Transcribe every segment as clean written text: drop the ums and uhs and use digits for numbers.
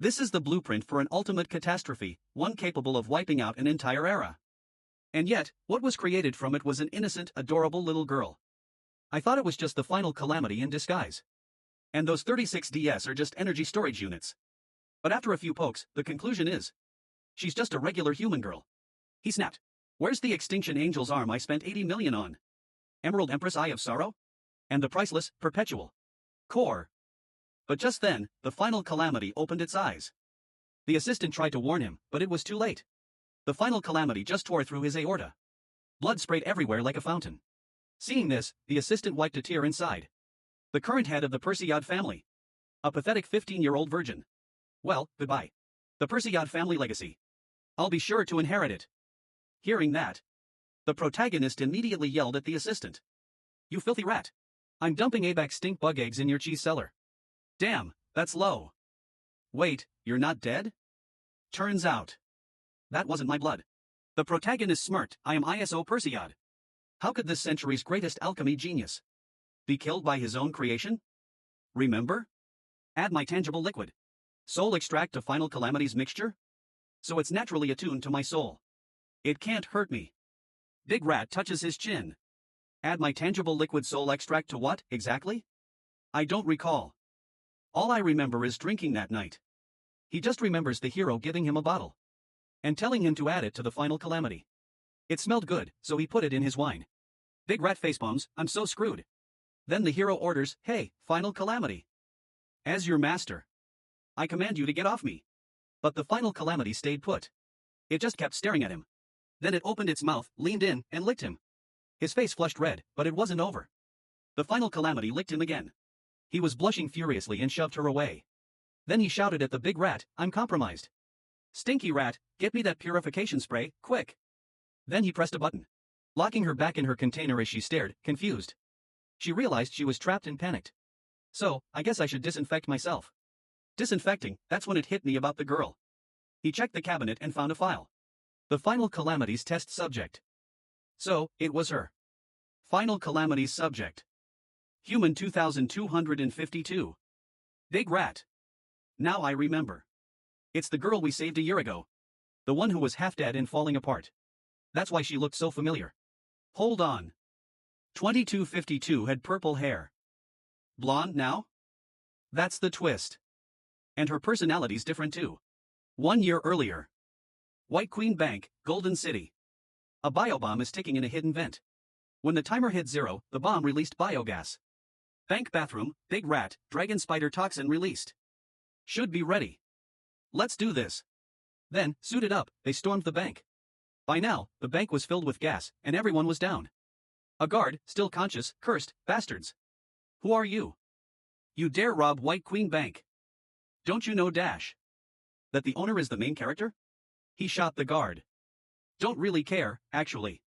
This is the blueprint for an ultimate catastrophe, one capable of wiping out an entire era. And yet, what was created from it was an innocent, adorable little girl. I thought it was just the final calamity in disguise. And those 36DS are just energy storage units. But after a few pokes, the conclusion is, she's just a regular human girl. He snapped. Where's the Extinction Angel's arm I spent 80 million on? Emerald Empress Eye of Sorrow? And the priceless, perpetual core. But just then, the final calamity opened its eyes. The assistant tried to warn him, but it was too late. The final calamity just tore through his aorta. Blood sprayed everywhere like a fountain. Seeing this, the assistant wiped a tear inside. The current head of the Perseid family. A pathetic 15-year-old virgin. Well, goodbye. The Perseid family legacy. I'll be sure to inherit it. Hearing that, the protagonist immediately yelled at the assistant. You filthy rat. I'm dumping ABAC stink bug eggs in your cheese cellar. Damn, that's low. Wait, you're not dead? Turns out, that wasn't my blood. The protagonist smirked. I am ISO Perseid. How could this century's greatest alchemy genius be killed by his own creation? Remember? Add my tangible liquid. Soul extract to final calamities mixture? So it's naturally attuned to my soul. It can't hurt me. Big Rat touches his chin. Add my tangible liquid soul extract to what, exactly? I don't recall. All I remember is drinking that night. He just remembers the hero giving him a bottle and telling him to add it to the final calamity. It smelled good, so he put it in his wine. Big Rat facepalms, I'm so screwed. Then the hero orders, hey, final calamity. As your master, I command you to get off me. But the final calamity stayed put. It just kept staring at him. Then it opened its mouth, leaned in, and licked him. His face flushed red, but it wasn't over. The final calamity licked him again. He was blushing furiously and shoved her away. Then he shouted at the big rat, I'm compromised. Stinky rat, get me that purification spray, quick. Then he pressed a button, locking her back in her container as she stared, confused. She realized she was trapped and panicked. So, I guess I should disinfect myself. Disinfecting, that's when it hit me about the girl. He checked the cabinet and found a file. The final calamities test subject. So, it was her. Final calamities subject. Human 2252. Big Rat. Now I remember. It's the girl we saved a year ago. The one who was half dead and falling apart. That's why she looked so familiar. Hold on. 2252 had purple hair. Blonde now? That's the twist. And her personality's different too. 1 year earlier. White Queen Bank, Golden City. A biobomb is ticking in a hidden vent. When the timer hit 0, the bomb released biogas. Bank bathroom, Big Rat, dragon spider toxin released. Should be ready. Let's do this. Then, suited up, they stormed the bank. By now, the bank was filled with gas, and everyone was down. A guard, still conscious, cursed, bastards. Who are you? You dare rob White Queen Bank. Don't you know Dash? That the owner is the main character? He shot the guard. Don't really care, actually.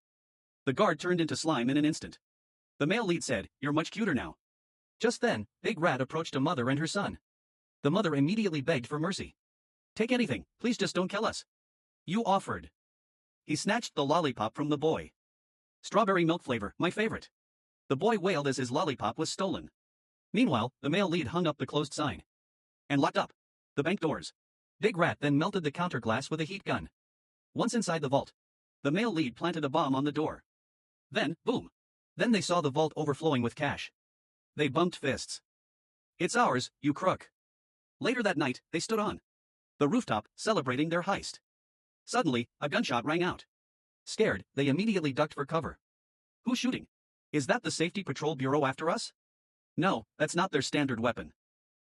The guard turned into slime in an instant. The male lead said, you're much cuter now. Just then, Big Rat approached a mother and her son. The mother immediately begged for mercy. Take anything, please just don't kill us. You offered. He snatched the lollipop from the boy. Strawberry milk flavor, my favorite. The boy wailed as his lollipop was stolen. Meanwhile, the male lead hung up the closed sign and locked up the bank doors. Big Rat then melted the counter glass with a heat gun. Once inside the vault, the male lead planted a bomb on the door. Then, boom. Then they saw the vault overflowing with cash. They bumped fists. It's ours, you crook. Later that night, they stood on the rooftop, celebrating their heist. Suddenly, a gunshot rang out. Scared, they immediately ducked for cover. Who's shooting? Is that the Safety Patrol Bureau after us? No, that's not their standard weapon.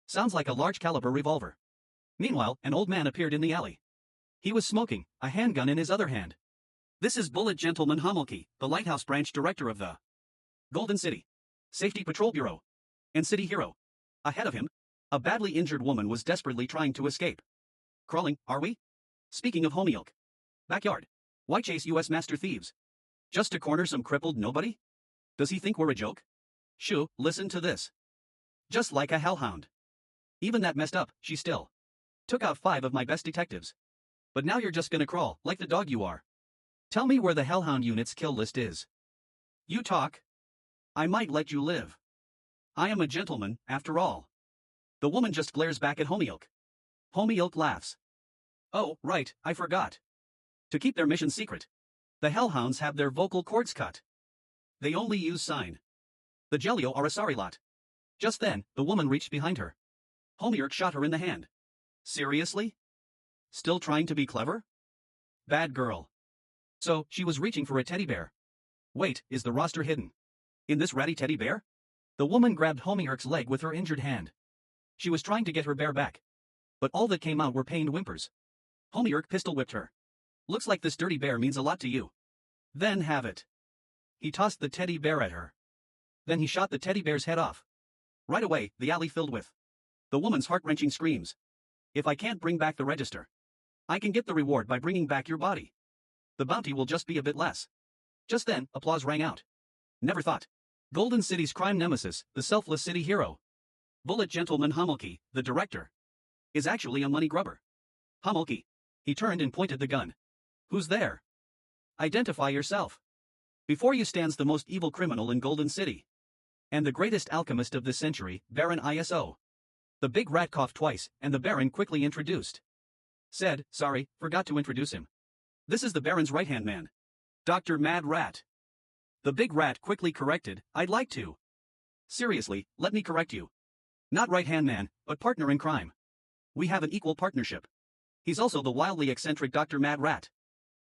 Sounds like a large-caliber revolver. Meanwhile, an old man appeared in the alley. He was smoking, a handgun in his other hand. This is Bullet Gentleman Homolki, the Lighthouse Branch Director of the Golden City Safety Patrol Bureau and City Hero. Ahead of him, a badly injured woman was desperately trying to escape. Crawling, are we? Speaking of Homeilk. Backyard. Why chase U.S. Master Thieves? Just to corner some crippled nobody? Does he think we're a joke? Shoo, listen to this. Just like a hellhound. Even that messed up, she still took out 5 of my best detectives. But now you're just gonna crawl, like the dog you are. Tell me where the hellhound unit's kill list is. You talk. I might let you live. I am a gentleman, after all. The woman just glares back at Homeilk. Homie Ilk laughs. Oh, right, I forgot. To keep their mission secret, the Hellhounds have their vocal cords cut. They only use sign. The Jelio are a sorry lot. Just then, the woman reached behind her. Homie Ilk shot her in the hand. Seriously? Still trying to be clever? Bad girl. So, she was reaching for a teddy bear. Wait, is the roster hidden? In this ratty teddy bear? The woman grabbed Homie Ilk's leg with her injured hand. She was trying to get her bear back. But all that came out were pained whimpers. Homie Ilk pistol whipped her. Looks like this dirty bear means a lot to you. Then have it. He tossed the teddy bear at her. Then he shot the teddy bear's head off. Right away, the alley filled with the woman's heart-wrenching screams. If I can't bring back the register, I can get the reward by bringing back your body. The bounty will just be a bit less. Just then, applause rang out. Never thought. Golden City's crime nemesis, the selfless city hero, Bullet Gentleman Homolki, the director, is actually a money grubber. Homolki. He turned and pointed the gun. Who's there? Identify yourself. Before you stands the most evil criminal in Golden City. And the greatest alchemist of this century, Baron ISO. The big rat coughed twice, and the Baron quickly introduced. Said, sorry, forgot to introduce him. This is the Baron's right-hand man. Dr. Mad Rat. The big rat quickly corrected, I'd like to. Seriously, let me correct you. Not right-hand man, but partner in crime. We have an equal partnership. He's also the wildly eccentric Dr. Mad Rat.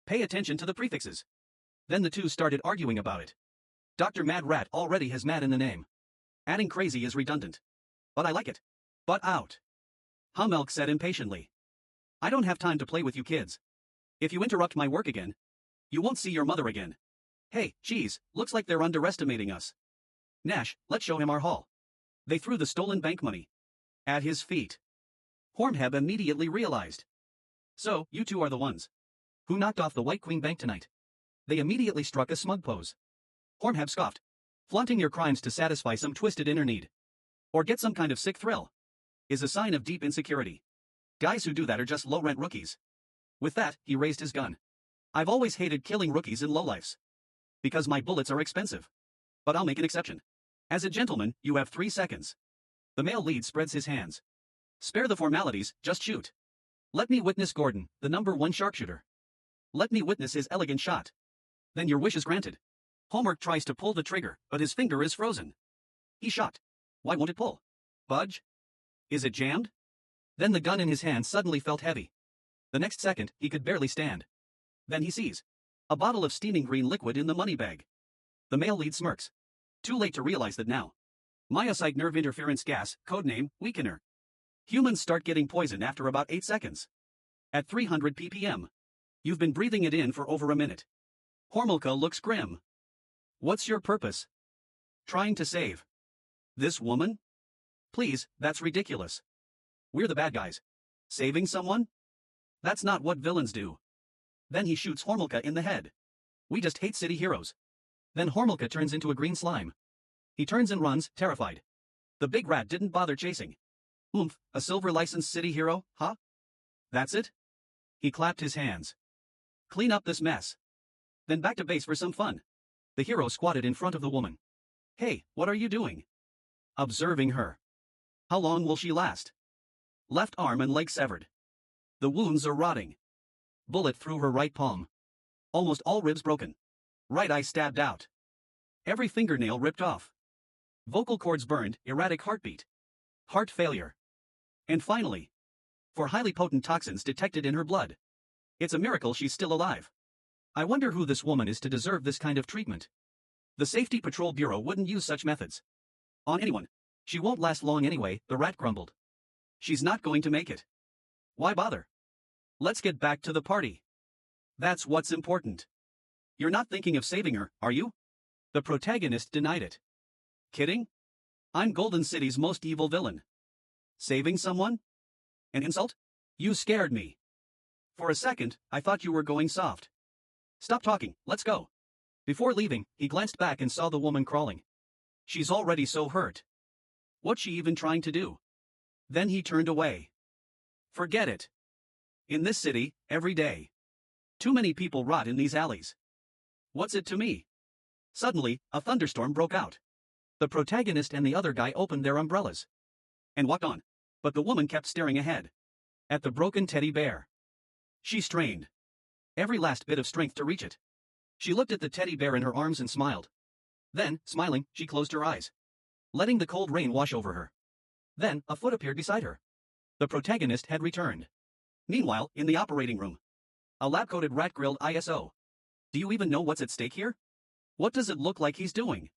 Pay attention to the prefixes. Then the two started arguing about it. Dr. Mad Rat already has mad in the name. Adding crazy is redundant. But I like it. But out. Humelk said impatiently. I don't have time to play with you kids. If you interrupt my work again, you won't see your mother again. Hey, geez, looks like they're underestimating us. Nash, let's show him our haul. They threw the stolen bank money at his feet. Hornheb immediately realized. So, you two are the ones who knocked off the White Queen Bank tonight. They immediately struck a smug pose. Hornheb scoffed. Flaunting your crimes to satisfy some twisted inner need, or get some kind of sick thrill, is a sign of deep insecurity. Guys who do that are just low-rent rookies. With that, he raised his gun. I've always hated killing rookies and lowlifes. Because my bullets are expensive. But I'll make an exception. As a gentleman, you have 3 seconds. The male lead spreads his hands. Spare the formalities, just shoot. Let me witness Gordon, the #1 sharpshooter. Let me witness his elegant shot. Then your wish is granted. Homework tries to pull the trigger, but his finger is frozen. He shot. Why won't it pull? Budge? Is it jammed? Then the gun in his hand suddenly felt heavy. The next second, he could barely stand. Then he sees a bottle of steaming green liquid in the money bag. The male lead smirks. Too late to realize that now. Myocyte nerve interference gas, codename, weakener. Humans start getting poisoned after about 8 seconds. At 300 ppm. You've been breathing it in for over a minute. Hormulka looks grim. What's your purpose? Trying to save this woman? Please, that's ridiculous. We're the bad guys. Saving someone? That's not what villains do. Then he shoots Hormulka in the head. We just hate city heroes. Then Hormulka turns into a green slime. He turns and runs, terrified. The big rat didn't bother chasing. Oomph, a silver licensed city hero, huh? That's it? He clapped his hands. Clean up this mess. Then back to base for some fun. The hero squatted in front of the woman. Hey, what are you doing? Observing her. How long will she last? Left arm and leg severed. The wounds are rotting. Bullet through her right palm. Almost all ribs broken. Right eye stabbed out. Every fingernail ripped off. Vocal cords burned, erratic heartbeat. Heart failure. And finally, for highly potent toxins detected in her blood. It's a miracle she's still alive. I wonder who this woman is to deserve this kind of treatment. The Safety Patrol Bureau wouldn't use such methods on anyone. She won't last long anyway, the rat grumbled. She's not going to make it. Why bother? Let's get back to the party. That's what's important. You're not thinking of saving her, are you? The protagonist denied it. Kidding? I'm Golden City's most evil villain. Saving someone? An insult? You scared me. For a second, I thought you were going soft. Stop talking, let's go. Before leaving, he glanced back and saw the woman crawling. She's already so hurt. What's she even trying to do? Then he turned away. Forget it. In this city, every day. Too many people rot in these alleys. What's it to me? Suddenly, a thunderstorm broke out. The protagonist and the other guy opened their umbrellas and walked on. But the woman kept staring ahead. At the broken teddy bear. She strained every last bit of strength to reach it. She looked at the teddy bear in her arms and smiled. Then, smiling, she closed her eyes, letting the cold rain wash over her. Then, a foot appeared beside her. The protagonist had returned. Meanwhile, in the operating room, a lab-coated rat grilled ISO. Do you even know what's at stake here? What does it look like he's doing?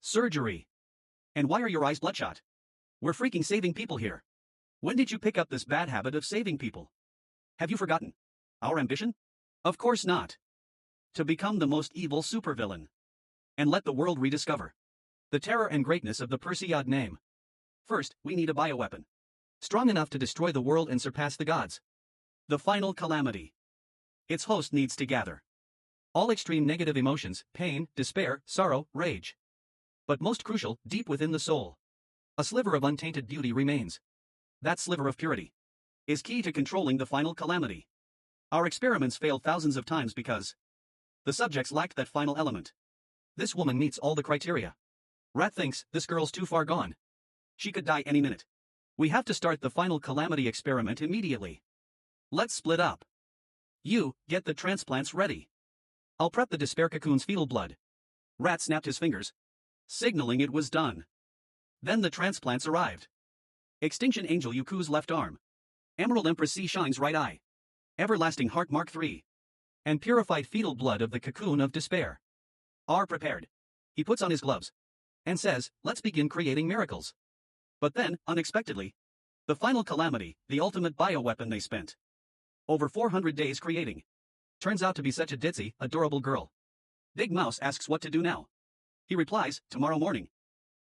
Surgery. And why are your eyes bloodshot? We're freaking saving people here. When did you pick up this bad habit of saving people? Have you forgotten our ambition? Of course not. To become the most evil supervillain. And let the world rediscover the terror and greatness of the Perseid name. First, we need a bioweapon, strong enough to destroy the world and surpass the gods. The final calamity. Its host needs to gather all extreme negative emotions, pain, despair, sorrow, rage. But most crucial, deep within the soul, a sliver of untainted beauty remains. That sliver of purity is key to controlling the final calamity. Our experiments failed thousands of times because the subjects lacked that final element. This woman meets all the criteria. Rat thinks this girl's too far gone. She could die any minute. We have to start the final calamity experiment immediately. Let's split up. You, get the transplants ready. I'll prep the despair cocoon's fetal blood. Rat snapped his fingers, signaling it was done. Then the transplants arrived. Extinction Angel Yuku's left arm. Emerald Empress C Shine's right eye. Everlasting Heart Mark III. And purified fetal blood of the cocoon of despair are prepared. He puts on his gloves and says, let's begin creating miracles. But then, unexpectedly, the final calamity, the ultimate bioweapon they spent over 400 days creating, turns out to be such a ditzy, adorable girl. Big Mouse asks what to do now. He replies, tomorrow morning.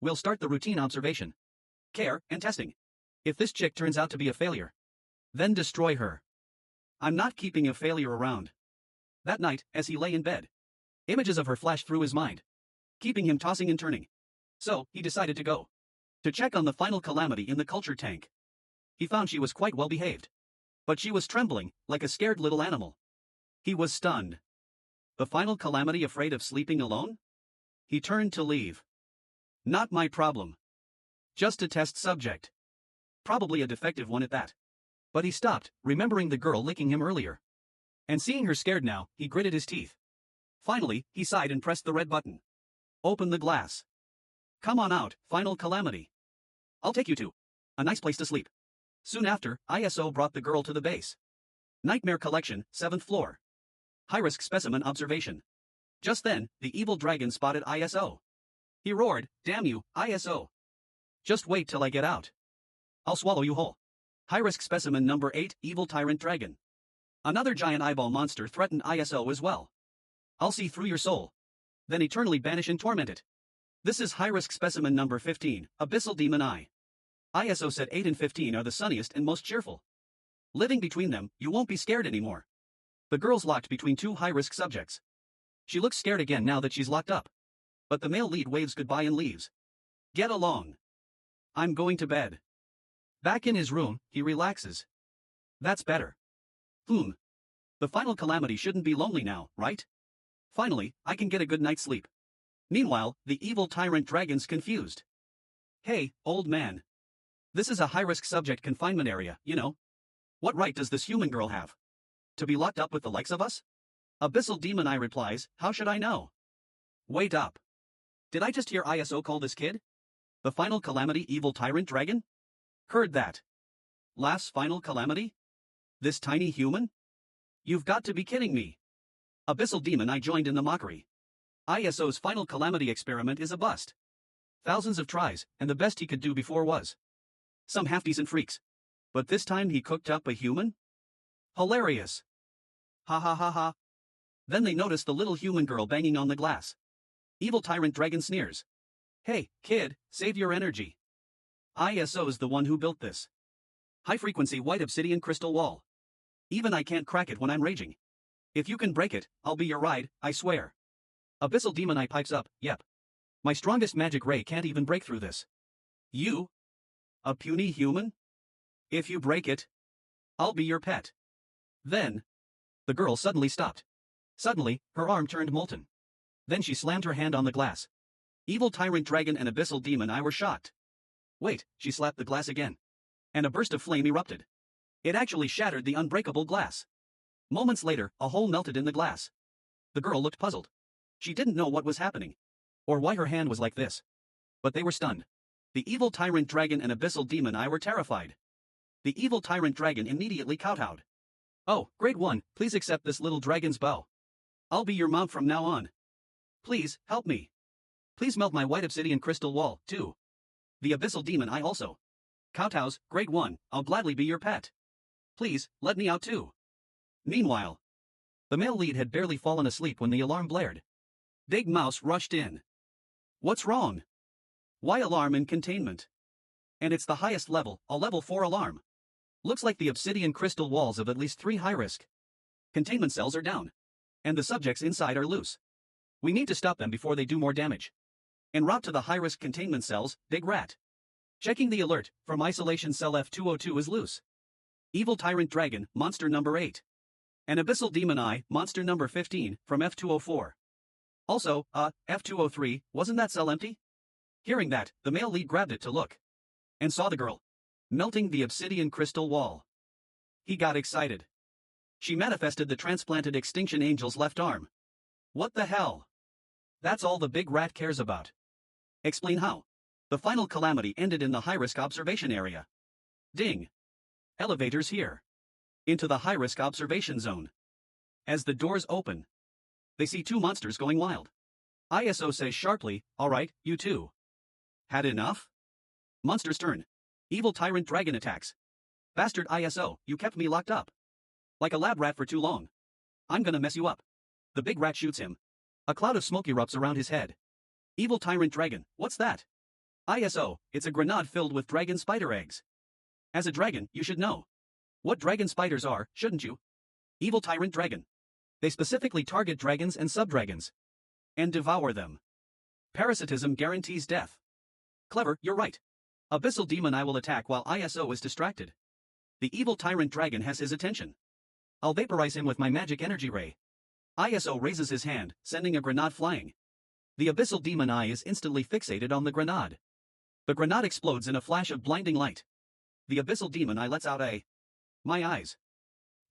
We'll start the routine observation, care, and testing. If this chick turns out to be a failure, then destroy her. I'm not keeping a failure around. That night, as he lay in bed, images of her flashed through his mind, keeping him tossing and turning. So, he decided to go to check on the final calamity in the culture tank. He found she was quite well behaved, but she was trembling, like a scared little animal. He was stunned. The final calamity afraid of sleeping alone? He turned to leave. Not my problem. Just a test subject. Probably a defective one at that. But he stopped, remembering the girl licking him earlier. And seeing her scared now, he gritted his teeth. Finally, he sighed and pressed the red button. Open the glass. Come on out, final calamity. I'll take you to a nice place to sleep. Soon after, ISO brought the girl to the base. Nightmare Collection, 7th floor. High-risk specimen observation. Just then, the evil dragon spotted ISO. He roared, damn you, ISO. Just wait till I get out. I'll swallow you whole. High-risk specimen number 8, evil tyrant dragon. Another giant eyeball monster threatened ISO as well. I'll see through your soul, then eternally banish and torment it. This is high-risk specimen number 15, abyssal demon eye. ISO said 8 and 15 are the sunniest and most cheerful. Living between them, you won't be scared anymore. The girl's locked between two high-risk subjects. She looks scared again now that she's locked up. But the male lead waves goodbye and leaves. Get along. I'm going to bed. Back in his room, he relaxes. That's better. The final calamity shouldn't be lonely now, right? Finally, I can get a good night's sleep. Meanwhile, the evil tyrant dragon's confused. Hey, old man. This is a high-risk subject confinement area, you know. What right does this human girl have to be locked up with the likes of us? Abyssal Demon Eye replies, how should I know? Wait up. Did I just hear ISO call this kid the final calamity evil tyrant dragon? Heard that. Last final calamity? This tiny human? You've got to be kidding me. Abyssal Demon Eye joined in the mockery. ISO's final calamity experiment is a bust. Thousands of tries, and the best he could do before was some half-decent freaks. But this time he cooked up a human? Hilarious. Ha ha ha ha. Then they noticed the little human girl banging on the glass. Evil tyrant dragon sneers. Hey, kid, save your energy. ISO's the one who built this high-frequency white obsidian crystal wall. Even I can't crack it when I'm raging. If you can break it, I'll be your ride, I swear. Abyssal Demon Eye pipes up, yep. My strongest magic ray can't even break through this. You? A puny human? If you break it, I'll be your pet. Then, the girl suddenly stopped. Suddenly, her arm turned molten. Then she slammed her hand on the glass. Evil tyrant dragon and Abyssal Demon Eye were shocked. Wait, she slapped the glass again. And a burst of flame erupted. It actually shattered the unbreakable glass. Moments later, a hole melted in the glass. The girl looked puzzled. She didn't know what was happening, or why her hand was like this. But they were stunned. The evil tyrant dragon and abyssal demon eye were terrified. The evil tyrant dragon immediately kowtowed. "Oh, Great One, please accept this little dragon's bow. I'll be your mount from now on. Please, help me. Please melt my white obsidian crystal wall, too." The abyssal demon eye also kowtows, "Great One, I'll gladly be your pet. Please, let me out too." Meanwhile, the male lead had barely fallen asleep when the alarm blared. Big Mouse rushed in. "What's wrong? Why alarm in containment? And it's the highest level, a level 4 alarm. Looks like the obsidian crystal walls of at least 3 high-risk containment cells are down. And the subjects inside are loose. We need to stop them before they do more damage. En route to the high-risk containment cells, Big Rat. Checking the alert, from isolation cell F202 is loose. Evil Tyrant Dragon, monster number 8. And Abyssal Demon Eye, monster number 15, from F204. Also, F203, wasn't that cell empty? Hearing that, the male lead grabbed it to look. And saw the girl melting the obsidian crystal wall. He got excited. She manifested the transplanted Extinction Angel's left arm. What the hell? That's all the Big Rat cares about. Explain how. The final calamity ended in the high-risk observation area. Ding. Elevators here. Into the high-risk observation zone. As the doors open, they see 2 monsters going wild. ISO says sharply, "Alright, you two. Had enough?" Monster's turn. Evil Tyrant Dragon attacks. "Bastard ISO, you kept me locked up. Like a lab rat for too long. I'm gonna mess you up." The Big Rat shoots him. A cloud of smoke erupts around his head. Evil Tyrant Dragon, what's that? ISO, it's a grenade filled with dragon spider eggs. As a dragon, you should know what dragon spiders are, shouldn't you? Evil Tyrant Dragon. They specifically target dragons and subdragons. And devour them. Parasitism guarantees death. Clever, you're right. Abyssal Demon Eye will attack while ISO is distracted. The Evil Tyrant Dragon has his attention. I'll vaporize him with my magic energy ray. ISO raises his hand, sending a grenade flying. The Abyssal Demon Eye is instantly fixated on the grenade. The grenade explodes in a flash of blinding light. The Abyssal Demon Eye lets out a "My eyes.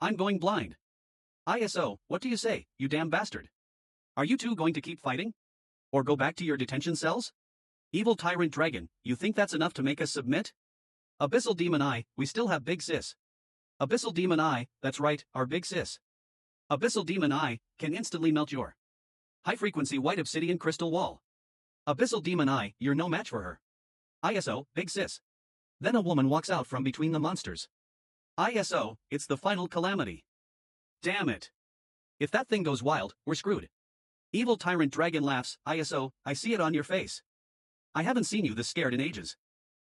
I'm going blind." ISO, what do you say, you damn bastard? Are you two going to keep fighting? Or go back to your detention cells? Evil Tyrant Dragon, you think that's enough to make us submit? Abyssal Demon Eye, we still have Big Sis. Abyssal Demon Eye, that's right, our Big Sis. Abyssal Demon Eye, can instantly melt your high-frequency white obsidian crystal wall. Abyssal Demon Eye, you're no match for her. ISO, Big Sis. Then a woman walks out from between the monsters. ISO, it's the final calamity. Damn it. If that thing goes wild, we're screwed. Evil Tyrant Dragon laughs, ISO, I see it on your face. I haven't seen you this scared in ages.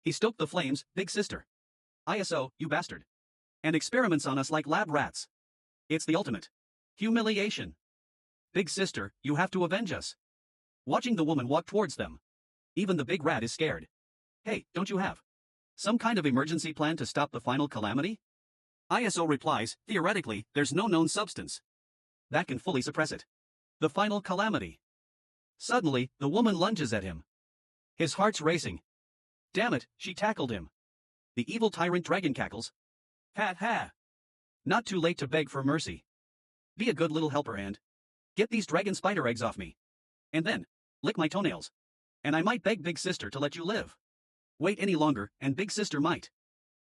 He stoked the flames, Big Sister. ISO, you bastard. And experiments on us like lab rats. It's the ultimate humiliation. Big Sister, you have to avenge us. Watching the woman walk towards them. Even the Big Rat is scared. Hey, don't you have some kind of emergency plan to stop the final calamity? ISO replies, theoretically, there's no known substance that can fully suppress it. The final calamity. Suddenly, the woman lunges at him. His heart's racing. Damn it, she tackled him. The Evil Tyrant Dragon cackles. Ha ha. Not too late to beg for mercy. Be a good little helper and get these dragon spider eggs off me. And then, lick my toenails. And I might beg Big Sister to let you live. Wait any longer, and Big Sister might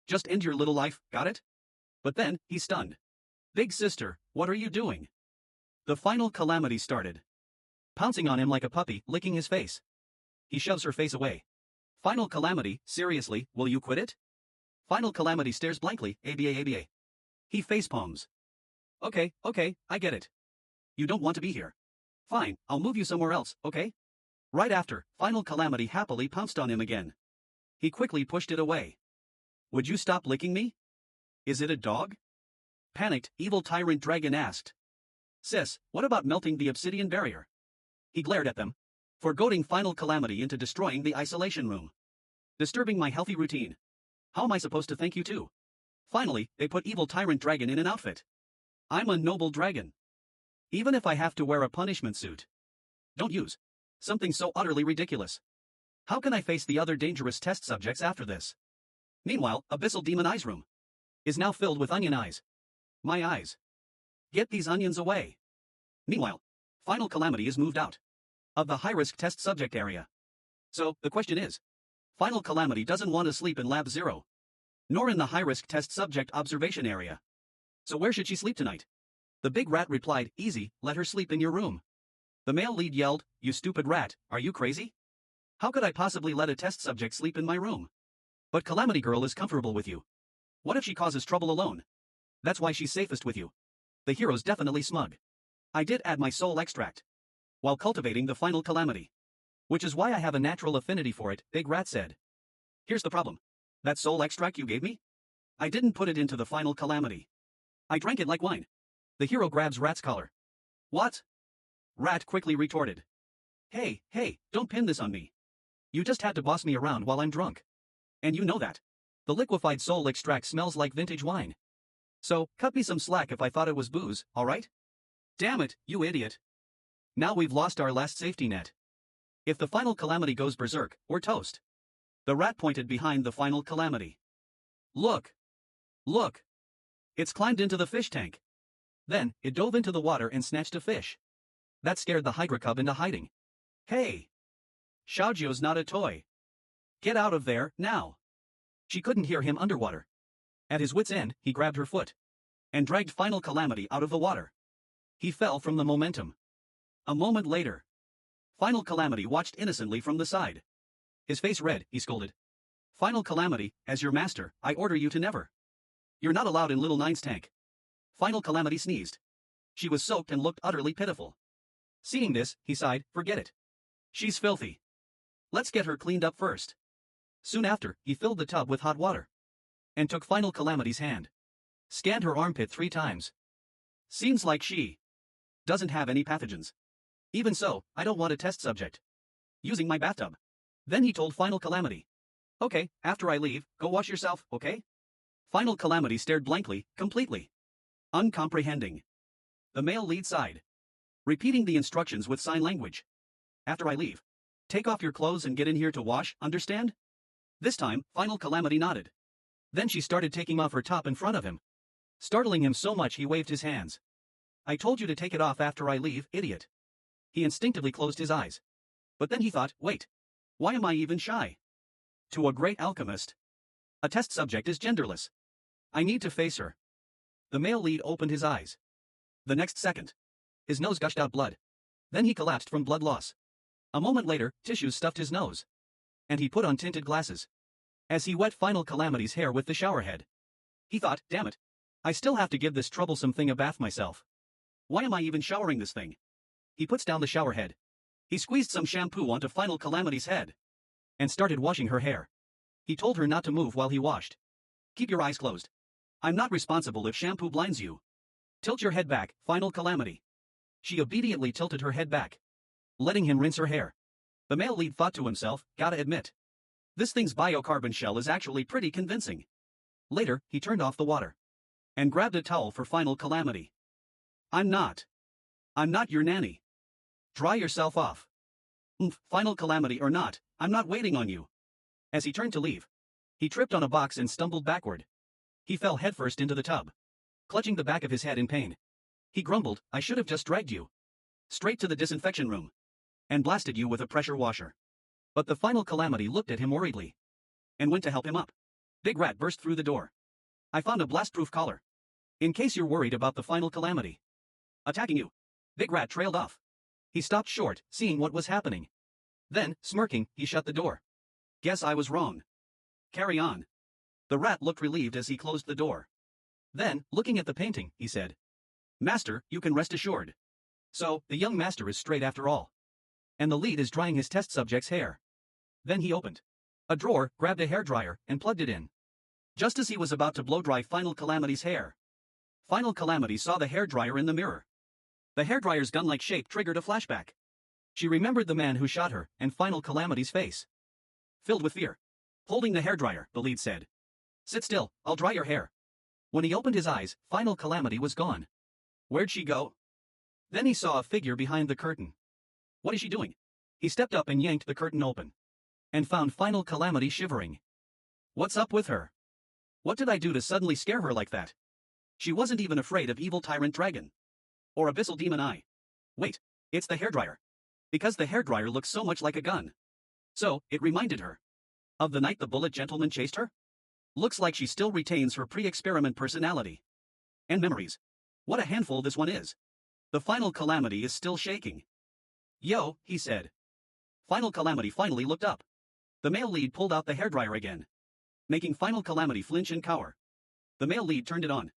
just end your little life, got it? But then, he's stunned. Big Sister, what are you doing? The final calamity started. Pouncing on him like a puppy, licking his face. He shoves her face away. Final calamity, seriously, will you quit it? Final calamity stares blankly, ABA. He facepalms. Okay, I get it. You don't want to be here. Fine, I'll move you somewhere else, okay? Right after, final calamity happily pounced on him again. He quickly pushed it away. Would you stop licking me? Is it a dog? Panicked, Evil Tyrant Dragon asked. Sis, what about melting the obsidian barrier? He glared at them, foregoing final calamity into destroying the isolation room. Disturbing my healthy routine. How am I supposed to thank you too? Finally, they put Evil Tyrant Dragon in an outfit. I'm a noble dragon. Even if I have to wear a punishment suit. Don't use something so utterly ridiculous. How can I face the other dangerous test subjects after this? Meanwhile, Abyssal Demon Eye's room. is now filled with onion eyes. My eyes. Get these onions away. Meanwhile, Final Calamity is moved out of the high-risk test subject area. So, the question is, Final Calamity doesn't want to sleep in Lab 0, nor in the high-risk test subject observation area. So where should she sleep tonight? The big rat replied, easy, let her sleep in your room. The male lead yelled, you stupid rat, are you crazy? How could I possibly let a test subject sleep in my room? But Calamity Girl is comfortable with you. What if she causes trouble alone? That's why she's safest with you. The hero's definitely smug. I did add my soul extract while cultivating the Final Calamity, which is why I have a natural affinity for it, Big Rat said. Here's the problem. That soul extract you gave me? I didn't put it into the Final Calamity. I drank it like wine. The hero grabs Rat's collar. What? Rat quickly retorted. Hey, don't pin this on me. You just had to boss me around while I'm drunk. And you know that. The liquefied soul extract smells like vintage wine. So, cut me some slack if I thought it was booze, alright? Damn it, you idiot. Now we've lost our last safety net. If the Final Calamity goes berserk, we're toast. The rat pointed behind the Final Calamity. Look. Look. It's climbed into the fish tank. Then, it dove into the water and snatched a fish. That scared the Hydra cub into hiding. Hey. Xiaojiu's not a toy. Get out of there, now. She couldn't hear him underwater. At his wit's end, he grabbed her foot and dragged Final Calamity out of the water. He fell from the momentum. A moment later, Final Calamity watched innocently from the side. His face red, he scolded. Final Calamity, as your master, I order you to never. You're not allowed in Little Nine's tank. Final Calamity sneezed. She was soaked and looked utterly pitiful. Seeing this, he sighed, forget it. She's filthy. Let's get her cleaned up first. Soon after, he filled the tub with hot water and took Final Calamity's hand. Scanned her armpit 3 times. Seems like she doesn't have any pathogens. Even so, I don't want a test subject using my bathtub. Then he told Final Calamity. Okay, after I leave, go wash yourself, okay? Final Calamity stared blankly, completely uncomprehending. The male lead sighed, repeating the instructions with sign language. After I leave, take off your clothes and get in here to wash, understand? This time, Final Calamity nodded. Then she started taking off her top in front of him, startling him so much he waved his hands. I told you to take it off after I leave, idiot. He instinctively closed his eyes. But then he thought, wait. Why am I even shy? To a great alchemist, a test subject is genderless. I need to face her. The male lead opened his eyes. The next second, his nose gushed out blood. Then he collapsed from blood loss. A moment later, tissues stuffed his nose. And he put on tinted glasses. As he wet Final Calamity's hair with the shower head. He thought, damn it. I still have to give this troublesome thing a bath myself. Why am I even showering this thing? He puts down the shower head. He squeezed some shampoo onto Final Calamity's head and started washing her hair. He told her not to move while he washed. Keep your eyes closed. I'm not responsible if shampoo blinds you. Tilt your head back, Final Calamity. She obediently tilted her head back, letting him rinse her hair. The male lead thought to himself, gotta admit. This thing's biocarbon shell is actually pretty convincing. Later, he turned off the water and grabbed a towel for Final Calamity. I'm not your nanny. Dry yourself off. Final Calamity or not, I'm not waiting on you. As he turned to leave, he tripped on a box and stumbled backward. He fell headfirst into the tub, clutching the back of his head in pain. He grumbled, I should have just dragged you straight to the disinfection room and blasted you with a pressure washer. But the Final Calamity looked at him worriedly and went to help him up. Big Rat burst through the door. I found a blast-proof collar. In case you're worried about the Final Calamity attacking you. Big Rat trailed off. He stopped short, seeing what was happening. Then, smirking, he shut the door. Guess I was wrong. Carry on. The rat looked relieved as he closed the door. Then, looking at the painting, he said, Master, you can rest assured. So, the young master is straight after all. And the lead is drying his test subject's hair. Then he opened a drawer, grabbed a hairdryer, and plugged it in. Just as he was about to blow-dry Final Calamity's hair, Final Calamity saw the hairdryer in the mirror. The hairdryer's gun-like shape triggered a flashback. She remembered the man who shot her, and Final Calamity's face. Filled with fear. Holding the hairdryer, the lead said. Sit still, I'll dry your hair. When he opened his eyes, Final Calamity was gone. Where'd she go? Then he saw a figure behind the curtain. What is she doing? He stepped up and yanked the curtain open and found Final Calamity shivering. What's up with her? What did I do to suddenly scare her like that? She wasn't even afraid of evil tyrant dragon. Or abyssal demon eye. Wait, it's the hairdryer. Because the hairdryer looks so much like a gun. So, it reminded her. Of the night the bullet gentleman chased her? Looks like she still retains her pre-experiment personality. And memories. What a handful this one is. The final calamity is still shaking. Yo, he said. Final calamity finally looked up. The male lead pulled out the hairdryer again, making final calamity flinch and cower. The male lead turned it on.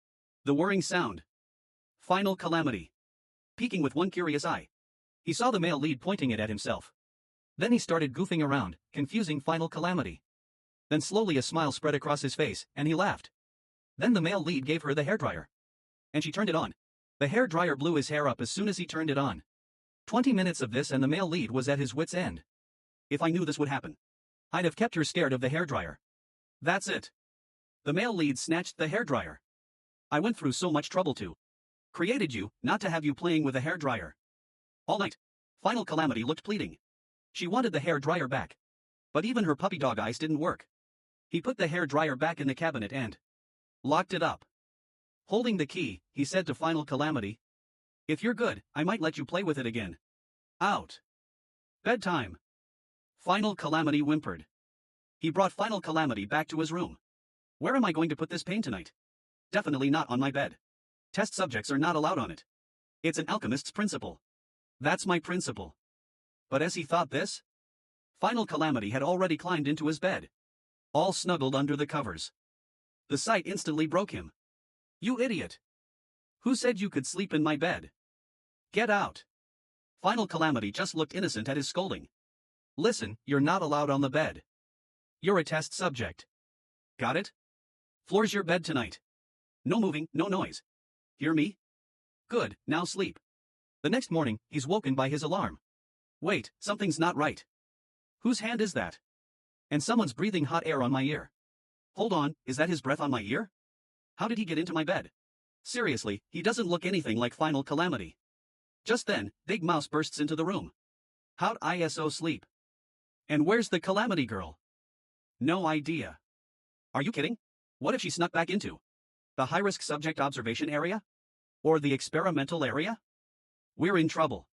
The whirring sound. Final calamity. Peeking with one curious eye. He saw the male lead pointing it at himself. Then he started goofing around, confusing final calamity. Then slowly a smile spread across his face, and he laughed. Then the male lead gave her the hairdryer. And she turned it on. The hairdryer blew his hair up as soon as he turned it on. 20 minutes of this and the male lead was at his wit's end. If I knew this would happen, I'd have kept her scared of the hairdryer. That's it. The male lead snatched the hairdryer. I went through so much trouble to created you, not to have you playing with a hairdryer. All night. Final calamity looked pleading. She wanted the hairdryer back. But even her puppy dog eyes didn't work. He put the hairdryer back in the cabinet and locked it up. Holding the key, he said to final calamity, if you're good, I might let you play with it again. Out. Bedtime. Final calamity whimpered. He brought final calamity back to his room. Where am I going to put this pain tonight? Definitely not on my bed. Test subjects are not allowed on it. It's an alchemist's principle. That's my principle. But as he thought this, final calamity had already climbed into his bed. All snuggled under the covers. The sight instantly broke him. You idiot. Who said you could sleep in my bed? Get out. Final calamity just looked innocent at his scolding. Listen, you're not allowed on the bed. You're a test subject. Got it? Floor's your bed tonight. No moving, no noise. Hear me? Good, now sleep. The next morning, he's woken by his alarm. Wait, something's not right. Whose hand is that? And someone's breathing hot air on my ear. Hold on, is that his breath on my ear? How did he get into my bed? Seriously, he doesn't look anything like final calamity. Just then, Big Mouse bursts into the room. How'd ISO sleep? And where's the calamity girl? No idea. Are you kidding? What if she snuck back into the high-risk subject observation area? Or the experimental area? We're in trouble.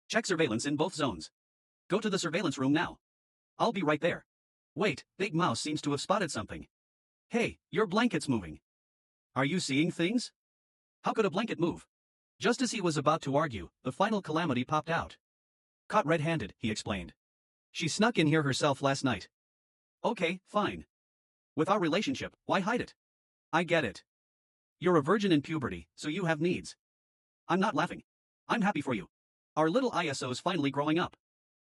Check surveillance in both zones. Go to the surveillance room now. I'll be right there. Wait, Big Mouse seems to have spotted something. Hey, your blanket's moving. Are you seeing things? How could a blanket move? Just as he was about to argue, the final calamity popped out. Caught red-handed, he explained. She snuck in here herself last night. Okay, fine. With our relationship, why hide it? I get it. You're a virgin in puberty, so you have needs. I'm not laughing. I'm happy for you. Our little ISO's finally growing up.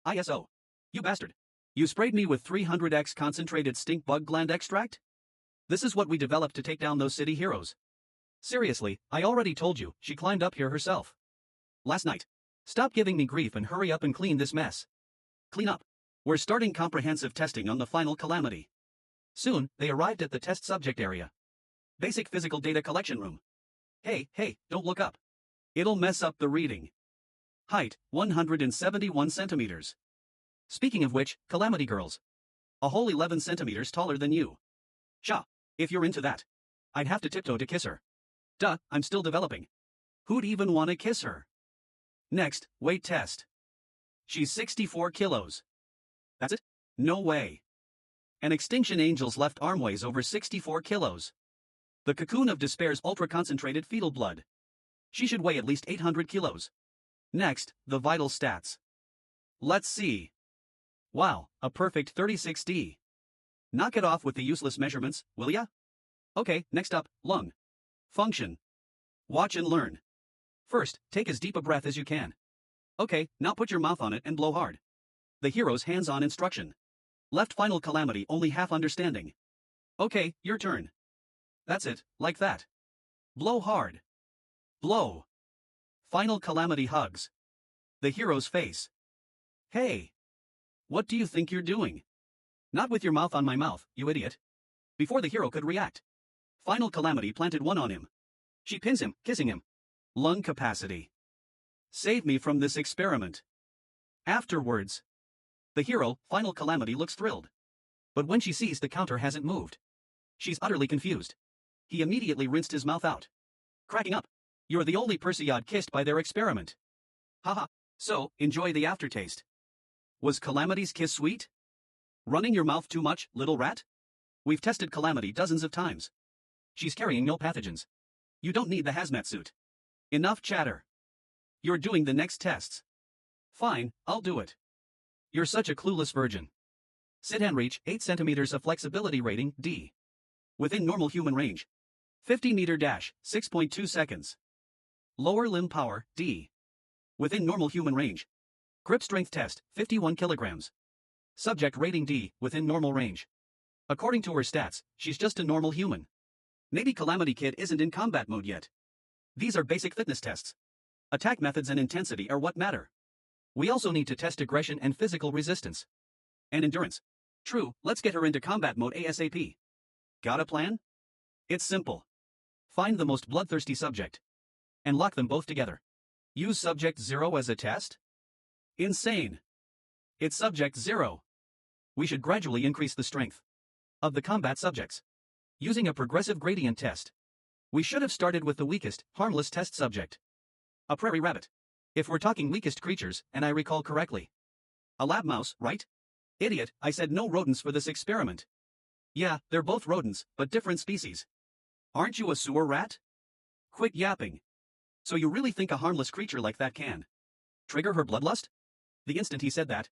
ISO. You bastard. You sprayed me with 300x concentrated stink bug gland extract? This is what we developed to take down those city heroes. Seriously, I already told you, she climbed up here herself. Last night. Stop giving me grief and hurry up and clean this mess. Clean up. We're starting comprehensive testing on the final calamity. Soon, they arrived at the test subject area. Basic physical data collection room. Hey, don't look up. It'll mess up the reading. Height, 171 centimeters. Speaking of which, calamity girls. A whole 11 centimeters taller than you. Sha, if you're into that. I'd have to tiptoe to kiss her. Duh, I'm still developing. Who'd even want to kiss her? Next, weight test. She's 64 kilos. That's it? No way. An Extinction Angel's left arm weighs over 64 kilos. The cocoon of despair's ultra-concentrated fetal blood. She should weigh at least 800 kilos. Next, the vital stats. Let's see. Wow, a perfect 36D. Knock it off with the useless measurements, will ya? Okay, next up, lung. Function. Watch and learn. First, take as deep a breath as you can. Okay, now put your mouth on it and blow hard. The hero's hands-on instruction. Left final calamity only half understanding. Okay, your turn. That's it, like that. Blow hard. Blow. Final calamity hugs. The hero's face. Hey. What do you think you're doing? Not with your mouth on my mouth, you idiot. Before the hero could react, final calamity planted one on him. She pins him, kissing him. Lung capacity. Save me from this experiment. Afterwards. The hero, final calamity, looks thrilled. But when she sees the counter hasn't moved. She's utterly confused. He immediately rinsed his mouth out, cracking up. You're the only Perseid kissed by their experiment. Haha. So, enjoy the aftertaste. Was Calamity's kiss sweet? Running your mouth too much, little rat? We've tested Calamity dozens of times. She's carrying no pathogens. You don't need the hazmat suit. Enough chatter. You're doing the next tests. Fine, I'll do it. You're such a clueless virgin. Sit and reach 8 centimeters of flexibility rating, D. Within normal human range. 50 meter dash, 6.2 seconds. Lower limb power, D. Within normal human range. Grip strength test, 51 kilograms. Subject rating D, within normal range. According to her stats, she's just a normal human. Maybe Calamity Kid isn't in combat mode yet. These are basic fitness tests. Attack methods and intensity are what matter. We also need to test aggression and physical resistance. And endurance. True, let's get her into combat mode ASAP. Got a plan? It's simple. Find the most bloodthirsty subject. And lock them both together. Use subject 0 as a test? Insane. It's subject 0. We should gradually increase the strength of the combat subjects. Using a progressive gradient test. We should have started with the weakest, harmless test subject. A prairie rabbit. If we're talking weakest creatures, and I recall correctly. A lab mouse, right? Idiot, I said no rodents for this experiment. Yeah, they're both rodents, but different species. Aren't you a sewer rat? Quit yapping. So you really think a harmless creature like that can trigger her bloodlust? The instant he said that,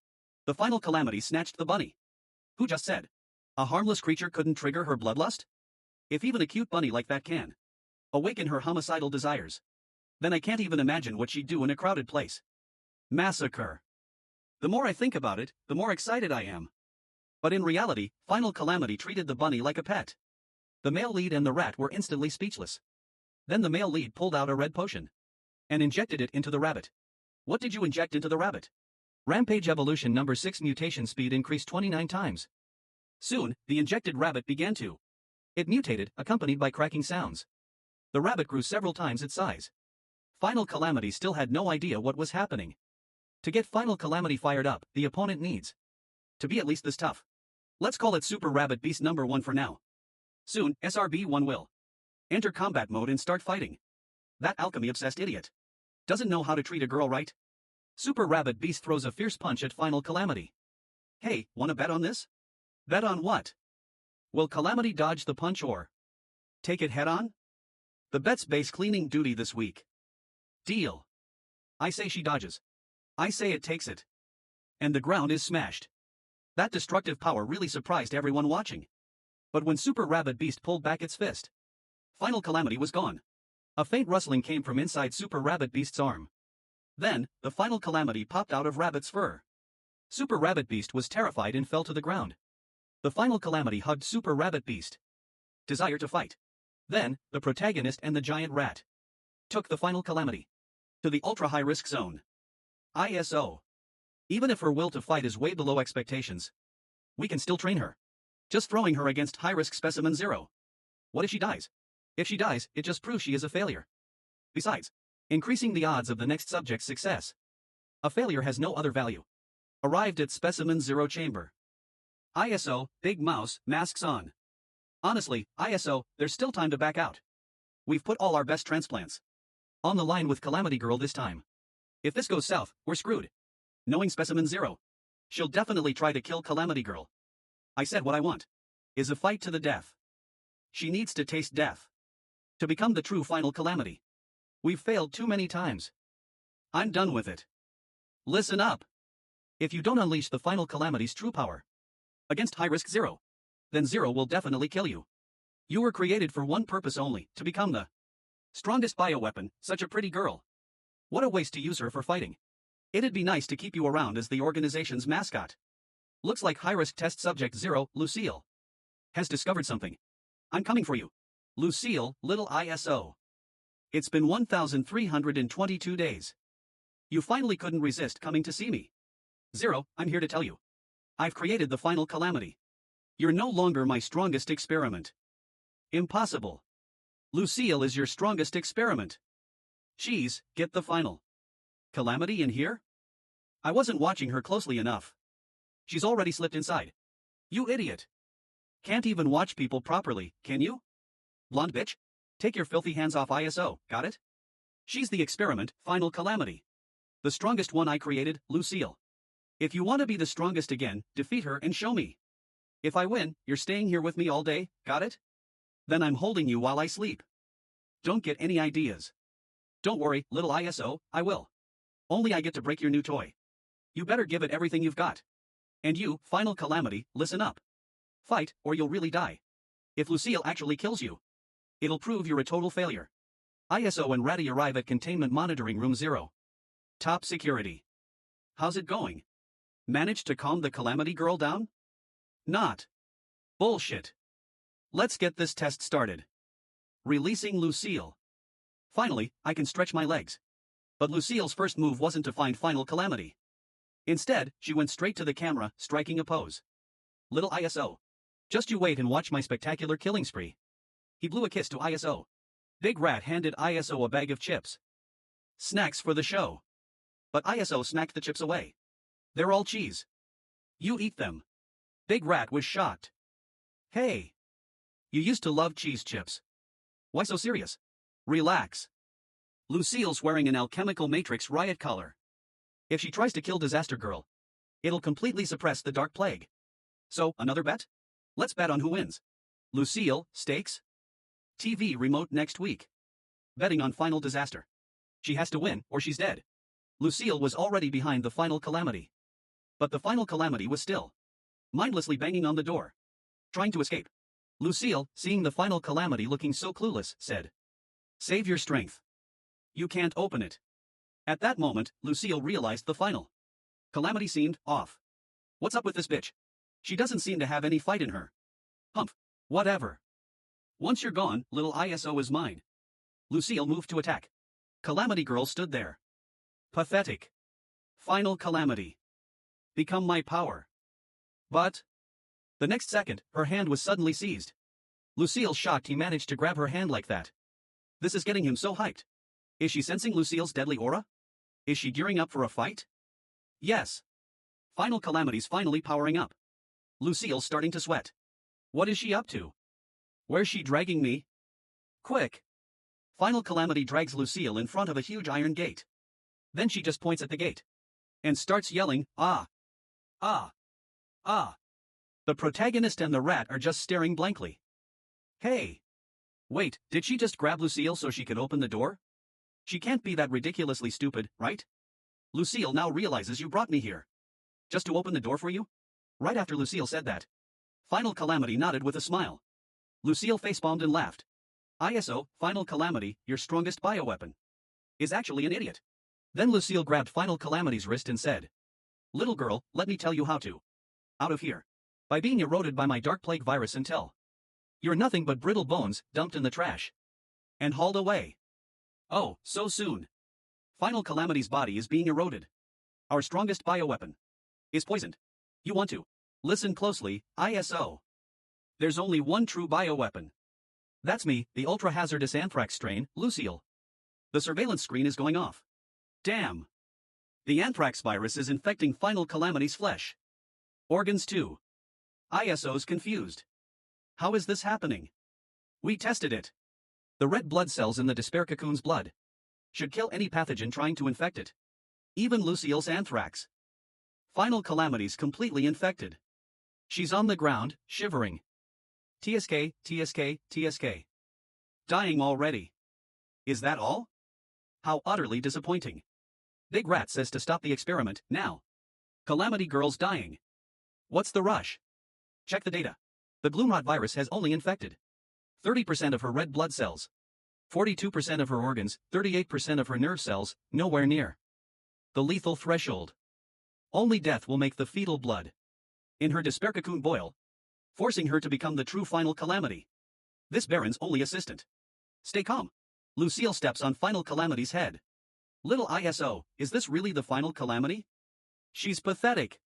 the final Calamity snatched the bunny. Who just said a harmless creature couldn't trigger her bloodlust? If even a cute bunny like that can awaken her homicidal desires, then I can't even imagine what she'd do in a crowded place. Massacre. The more I think about it, the more excited I am. But in reality, final Calamity treated the bunny like a pet. The male lead and the rat were instantly speechless. Then the male lead pulled out a red potion and injected it into the rabbit. What did you inject into the rabbit? Rampage evolution number 6 mutation speed increased 29 times. Soon, the injected rabbit began to. It mutated, accompanied by cracking sounds. The rabbit grew several times its size. Final Calamity still had no idea what was happening. To get Final Calamity fired up, the opponent needs to be at least this tough. Let's call it Super Rabbit Beast number 1 for now. Soon, SRB-1 will enter combat mode and start fighting. That alchemy-obsessed idiot doesn't know how to treat a girl right. Super Rabbit Beast throws a fierce punch at Final Calamity. Hey, wanna bet on this? Bet on what? Will Calamity dodge the punch or take it head-on? The bet's base cleaning duty this week. Deal. I say she dodges. I say it takes it. And the ground is smashed. That destructive power really surprised everyone watching. But when Super Rabbit Beast pulled back its fist, Final Calamity was gone. A faint rustling came from inside Super Rabbit Beast's arm. Then, the Final Calamity popped out of Rabbit's fur. Super Rabbit Beast was terrified and fell to the ground. The Final Calamity hugged Super Rabbit Beast. Desire to fight. Then, the protagonist and the giant rat took the Final Calamity to the ultra-high-risk zone. ISO. Even if her will to fight is way below expectations, we can still train her. Just throwing her against high-risk specimen 0. What if she dies? If she dies, it just proves she is a failure. Besides, increasing the odds of the next subject's success. A failure has no other value. Arrived at specimen 0 chamber. ISO, Big Mouse, masks on. Honestly, ISO, there's still time to back out. We've put all our best transplants on the line with Calamity Girl this time. If this goes south, we're screwed. Knowing specimen 0, she'll definitely try to kill Calamity Girl. I said what I want is a fight to the death. She needs to taste death to become the true Final Calamity. We've failed too many times. I'm done with it. Listen up. If you don't unleash the Final Calamity's true power against high-risk 0, then 0 will definitely kill you. You were created for one purpose only, to become the strongest bioweapon, such a pretty girl. What a waste to use her for fighting. It'd be nice to keep you around as the organization's mascot. Looks like high-risk test subject 0, Lucille, has discovered something. I'm coming for you. Lucille, little ISO. It's been 1,322 days. You finally couldn't resist coming to see me. 0, I'm here to tell you. I've created the Final Calamity. You're no longer my strongest experiment. Impossible. Lucille is your strongest experiment. She's, get the Final Calamity in here? I wasn't watching her closely enough. She's already slipped inside. You idiot. Can't even watch people properly, can you? Blonde bitch? Take your filthy hands off ISO, got it? She's the experiment, final calamity. The strongest one I created, Lucille. If you want to be the strongest again, defeat her and show me. If I win, you're staying here with me all day, got it? Then I'm holding you while I sleep. Don't get any ideas. Don't worry, little ISO, I will. Only I get to break your new toy. You better give it everything you've got. And you, final calamity, listen up. Fight, or you'll really die. If Lucille actually kills you, it'll prove you're a total failure. ISO and Ratty arrive at Containment Monitoring Room 0. Top security. How's it going? Managed to calm the calamity girl down? Not. Bullshit. Let's get this test started. Releasing Lucille. Finally, I can stretch my legs. But Lucille's first move wasn't to find final calamity. Instead, she went straight to the camera, striking a pose. Little ISO. Just you wait and watch my spectacular killing spree. He blew a kiss to ISO. Big Rat handed ISO a bag of chips. Snacks for the show. But ISO snacked the chips away. They're all cheese. You eat them. Big Rat was shocked. Hey. You used to love cheese chips. Why so serious? Relax. Lucille's wearing an alchemical matrix riot collar. If she tries to kill Disaster Girl, it'll completely suppress the dark plague. So, another bet? Let's bet on who wins. Lucille, stakes? TV remote next week. Betting on final disaster. She has to win, or she's dead. Lucille was already behind the final calamity. But the final calamity was still mindlessly banging on the door, trying to escape. Lucille, seeing the final calamity looking so clueless, said, "Save your strength. You can't open it." At that moment, Lucille realized the final calamity seemed off. What's up with this bitch? She doesn't seem to have any fight in her. Humph. Whatever. Once you're gone, little ISO is mine. Lucille moved to attack. Calamity Girl stood there. Pathetic. Final calamity. Become my power. But the next second, her hand was suddenly seized. Lucille shocked he managed to grab her hand like that. This is getting him so hyped. Is she sensing Lucille's deadly aura? Is she gearing up for a fight? Yes. Final calamity's finally powering up. Lucille's starting to sweat. What is she up to? Where's she dragging me? Quick. Final calamity drags Lucille in front of a huge iron gate. Then she just points at the gate and starts yelling, "Ah! Ah! Ah!" The protagonist and the rat are just staring blankly. Hey! Wait, did she just grab Lucille so she could open the door? She can't be that ridiculously stupid, right? Lucille now realizes you brought me here just to open the door for you? Right after Lucille said that, Final Calamity nodded with a smile. Lucille facepalmed and laughed. ISO, Final Calamity, your strongest bioweapon, is actually an idiot. Then Lucille grabbed Final Calamity's wrist and said, "Little girl, let me tell you how to. Out of here. By being eroded by my dark plague virus until you're nothing but brittle bones dumped in the trash and hauled away." Oh, so soon. Final Calamity's body is being eroded. Our strongest bioweapon is poisoned. You want to listen closely, ISO. There's only one true bioweapon. That's me, the ultra-hazardous anthrax strain, Lucille. The surveillance screen is going off. Damn. The anthrax virus is infecting Final Calamity's flesh. Organs too. ISO's confused. How is this happening? We tested it. The red blood cells in the despair cocoon's blood should kill any pathogen trying to infect it. Even Lucille's anthrax. Final Calamity's completely infected. She's on the ground, shivering. TSK, TSK, TSK. Dying already. Is that all? How utterly disappointing. Big Rat says to stop the experiment, now. Calamity Girl's dying. What's the rush? Check the data. The Gloomrot virus has only infected 30% of her red blood cells, 42% of her organs, 38% of her nerve cells, nowhere near the lethal threshold. Only death will make the fetal blood in her despair cocoon boil, forcing her to become the true Final Calamity. This Baron's only assistant. Stay calm. Lucille steps on Final Calamity's head. Little ISO, is this really the Final Calamity? She's pathetic.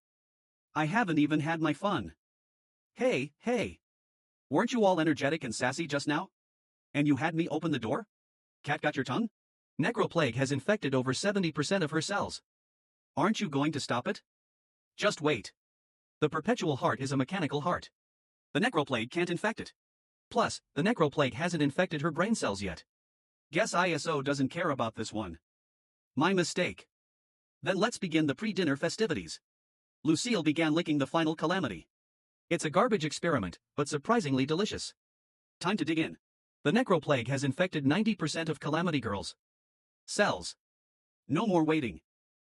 I haven't even had my fun. Hey, hey. Weren't you all energetic and sassy just now? And you had me open the door? Cat got your tongue? Necroplague has infected over 70% of her cells. Aren't you going to stop it? Just wait. The perpetual heart is a mechanical heart. The necroplague can't infect it. Plus, the necroplague hasn't infected her brain cells yet. Guess ISO doesn't care about this one. My mistake. Then let's begin the pre-dinner festivities. Lucille began licking the final calamity. It's a garbage experiment, but surprisingly delicious. Time to dig in. The necroplague has infected 90% of Calamity Girl's cells. No more waiting.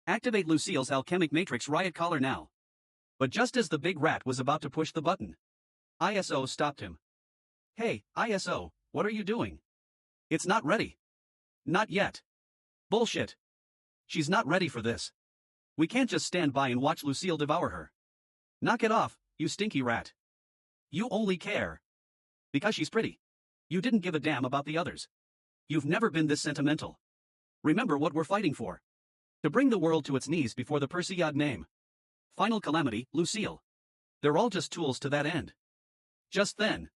Activate Lucille's alchemic matrix riot collar now. But just as the big rat was about to push the button, ISO stopped him. Hey, ISO, what are you doing? It's not ready. Not yet. Bullshit. She's not ready for this. We can't just stand by and watch Lucille devour her. Knock it off, you stinky rat. You only care because she's pretty. You didn't give a damn about the others. You've never been this sentimental. Remember what we're fighting for. To bring the world to its knees before the Perseid name. Final calamity, Lucille. They're all just tools to that end. Just then,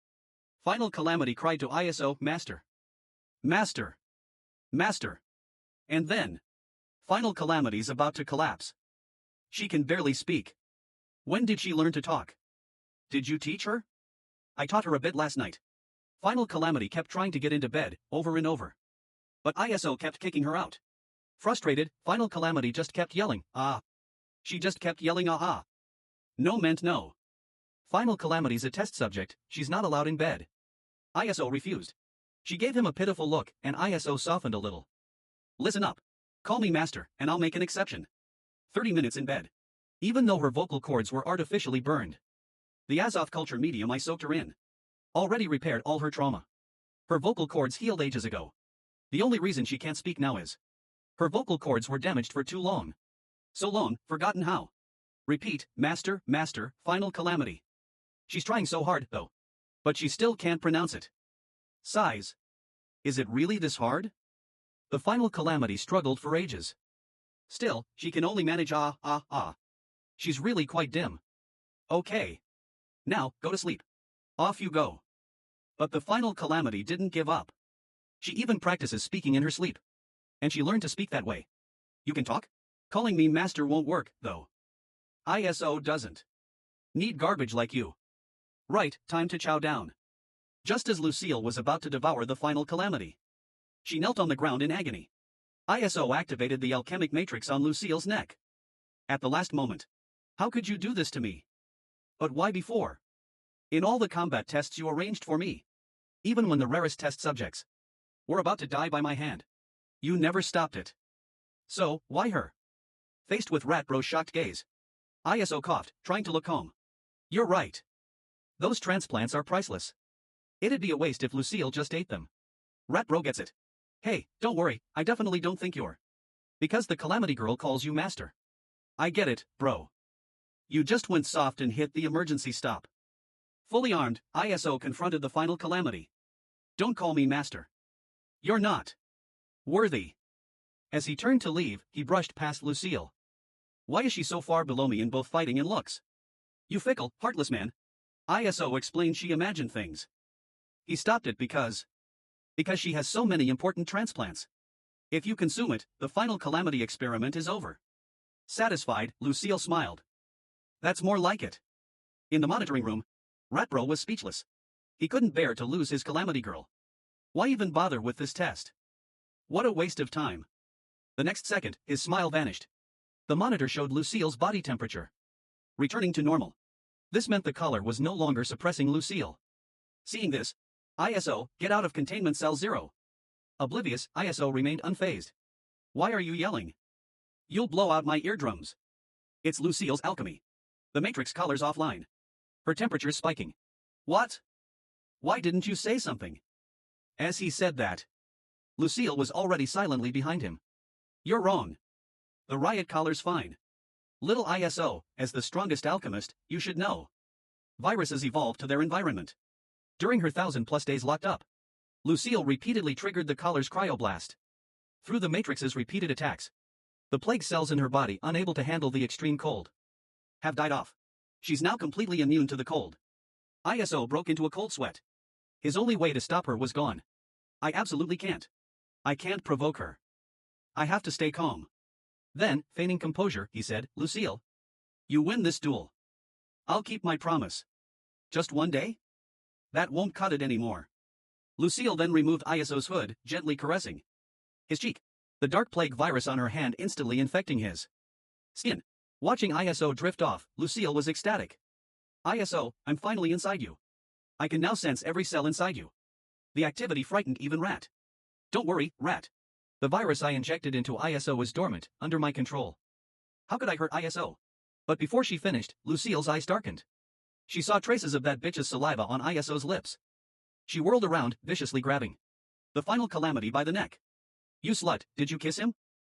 Final calamity cried to ISO, Master. Master. Master. And then, Final calamity's about to collapse. She can barely speak. When did she learn to talk? Did you teach her? I taught her a bit last night. Final calamity kept trying to get into bed, over and over. But ISO kept kicking her out. Frustrated, Final calamity just kept yelling, ah. She just kept yelling, ah. No meant no. Final calamity's a test subject, she's not allowed in bed. ISO refused. She gave him a pitiful look, and ISO softened a little. Listen up. Call me master, and I'll make an exception. 30 minutes in bed. Even though her vocal cords were artificially burned. The Azoth culture medium I soaked her in already repaired all her trauma. Her vocal cords healed ages ago. The only reason she can't speak now is her vocal cords were damaged for too long. So long, forgotten how. Repeat, master, master, final calamity. She's trying so hard, though. But she still can't pronounce it. Sighs. Is it really this hard? The final calamity struggled for ages. Still, she can only manage ah. She's really quite dim. Okay. Now, go to sleep. Off you go. But the final calamity didn't give up. She even practices speaking in her sleep. And she learned to speak that way. You can talk? Calling me master won't work, though. ISO doesn't need garbage like you. Right, time to chow down. Just as Lucille was about to devour the final calamity, she knelt on the ground in agony. ISO activated the alchemic matrix on Lucille's neck. At the last moment. How could you do this to me? But why before? In all the combat tests you arranged for me. Even when the rarest test subjects were about to die by my hand. You never stopped it. So, why her? Faced with Ratbro's shocked gaze, ISO coughed, trying to look calm. You're right. Those transplants are priceless. It'd be a waste if Lucille just ate them. Ratbro gets it. Hey, don't worry, I definitely don't think you're. Because the Calamity Girl calls you master. I get it, bro. You just went soft and hit the emergency stop. Fully armed, ISO confronted the final calamity. Don't call me master. You're not worthy. As he turned to leave, he brushed past Lucille. Why is she so far below me in both fighting and looks? You fickle, heartless man. ISO explained she imagined things. He stopped it because she has so many important transplants. If you consume it, the final calamity experiment is over. Satisfied, Lucille smiled. That's more like it. In the monitoring room, Ratbro was speechless. He couldn't bear to lose his Calamity Girl. Why even bother with this test? What a waste of time. The next second, his smile vanished. The monitor showed Lucille's body temperature returning to normal. This meant the collar was no longer suppressing Lucille. Seeing this, ISO, get out of containment cell 0. Oblivious, ISO remained unfazed. Why are you yelling? You'll blow out my eardrums. It's Lucille's alchemy. The matrix collar's offline. Her temperature's spiking. What? Why didn't you say something? As he said that, Lucille was already silently behind him. You're wrong. The riot collar's fine. Little ISO, as the strongest alchemist, you should know. Viruses evolve to their environment. During her 1,000+ days locked up, Lucille repeatedly triggered the collar's cryoblast. Through the matrix's repeated attacks, the plague cells in her body, unable to handle the extreme cold, have died off. She's now completely immune to the cold. ISO broke into a cold sweat. His only way to stop her was gone. I absolutely can't. I can't provoke her. I have to stay calm. Then, feigning composure, he said, Lucille, you win this duel. I'll keep my promise. Just one day? That won't cut it anymore. Lucille then removed ISO's hood, gently caressing his cheek. The dark plague virus on her hand instantly infecting his skin. Watching ISO drift off, Lucille was ecstatic. ISO, I'm finally inside you. I can now sense every cell inside you. The activity frightened even Rat. Don't worry, Rat. The virus I injected into ISO was dormant, under my control. How could I hurt ISO? But before she finished, Lucille's eyes darkened. She saw traces of that bitch's saliva on ISO's lips. She whirled around, viciously grabbing the final calamity by the neck. You slut, did you kiss him?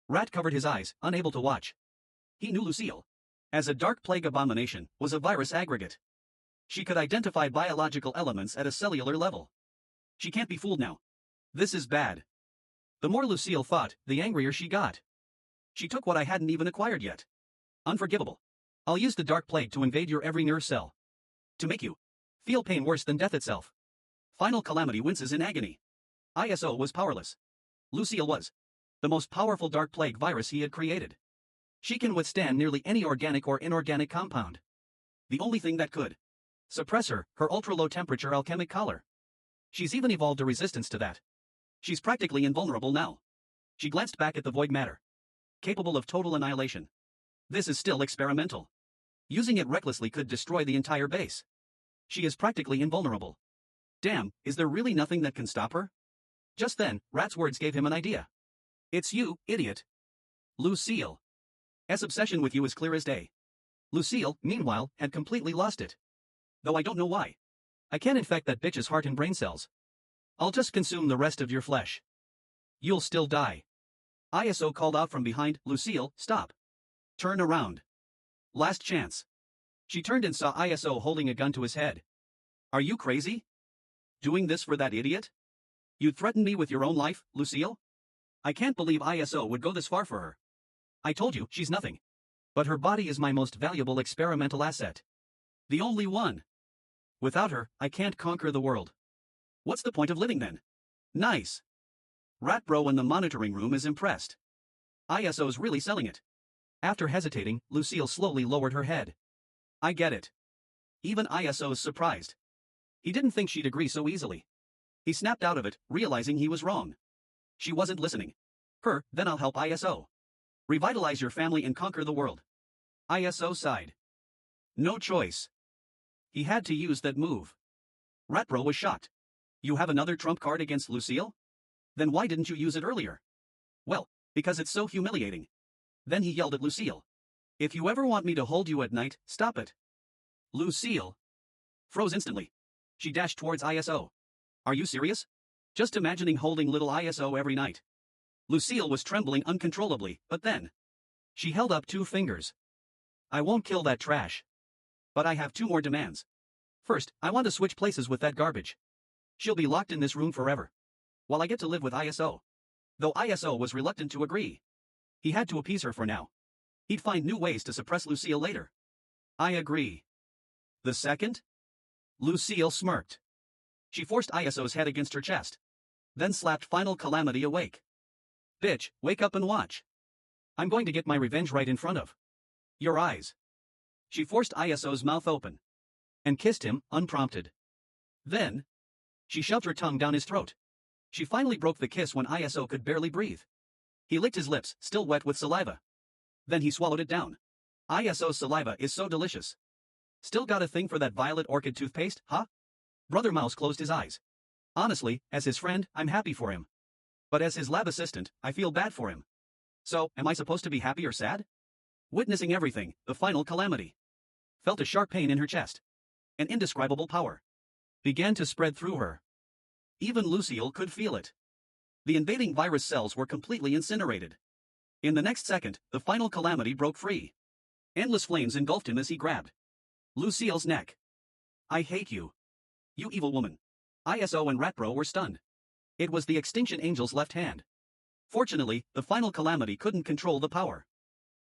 Rat covered his eyes, unable to watch. He knew Lucille, as a dark plague abomination, was a virus aggregate. She could identify biological elements at a cellular level. She can't be fooled now. This is bad. The more Lucille thought, the angrier she got. She took what I hadn't even acquired yet. Unforgivable. I'll use the dark plague to invade your every nerve cell. To make you feel pain worse than death itself. Final calamity winces in agony. ISO was powerless. Lucille was the most powerful dark plague virus he had created. She can withstand nearly any organic or inorganic compound. The only thing that could suppress her ultra-low temperature alchemic collar. She's even evolved a resistance to that. She's practically invulnerable now. She glanced back at the void matter, capable of total annihilation. This is still experimental. Using it recklessly could destroy the entire base. She is practically invulnerable. Damn, is there really nothing that can stop her? Just then, Rat's words gave him an idea. It's you, idiot. Lucille. S obsession with you is clear as day. Lucille, meanwhile, had completely lost it. Though I don't know why. I can't infect that bitch's heart and brain cells. I'll just consume the rest of your flesh. You'll still die. ISO called out from behind, Lucille, stop. Turn around. Last chance. She turned and saw ISO holding a gun to his head. Are you crazy? Doing this for that idiot? You'd threaten me with your own life, Lucille? I can't believe ISO would go this far for her. I told you, she's nothing. But her body is my most valuable experimental asset. The only one. Without her, I can't conquer the world. What's the point of living then? Nice. Rat Bro in the monitoring room is impressed. ISO's really selling it. After hesitating, Lucille slowly lowered her head. I get it. Even ISO's surprised. He didn't think she'd agree so easily. He snapped out of it, realizing he was wrong. She wasn't listening. Her, then I'll help ISO. Revitalize your family and conquer the world. ISO sighed. No choice. He had to use that move. Ratbro was shocked. You have another trump card against Lucille? Then why didn't you use it earlier? Well, because it's so humiliating. Then he yelled at Lucille. If you ever want me to hold you at night, stop it. Lucille froze instantly. She dashed towards ISO. Are you serious? Just imagining holding little ISO every night. Lucille was trembling uncontrollably, but then she held up 2 fingers. I won't kill that trash. But I have 2 more demands. First, I want to switch places with that garbage. She'll be locked in this room forever, while I get to live with ISO. Though ISO was reluctant to agree. He had to appease her for now. He'd find new ways to suppress Lucille later. I agree. The second? Lucille smirked. She forced ISO's head against her chest. Then slapped Final Calamity awake. Bitch, wake up and watch. I'm going to get my revenge right in front of your eyes. She forced ISO's mouth open. And kissed him, unprompted. Then she shoved her tongue down his throat. She finally broke the kiss when ISO could barely breathe. He licked his lips, still wet with saliva. Then he swallowed it down. ISO's saliva is so delicious. Still got a thing for that violet orchid toothpaste, huh? Brother Mouse closed his eyes. Honestly, as his friend, I'm happy for him. But as his lab assistant, I feel bad for him. So, am I supposed to be happy or sad? Witnessing everything, the Final Calamity felt a sharp pain in her chest. An indescribable power began to spread through her. Even Lucille could feel it. The invading virus cells were completely incinerated. In the next second, the Final Calamity broke free. Endless flames engulfed him as he grabbed Lucille's neck. I hate you. You evil woman. ISO and Ratbro were stunned. It was the Extinction Angel's left hand. Fortunately, the Final Calamity couldn't control the power.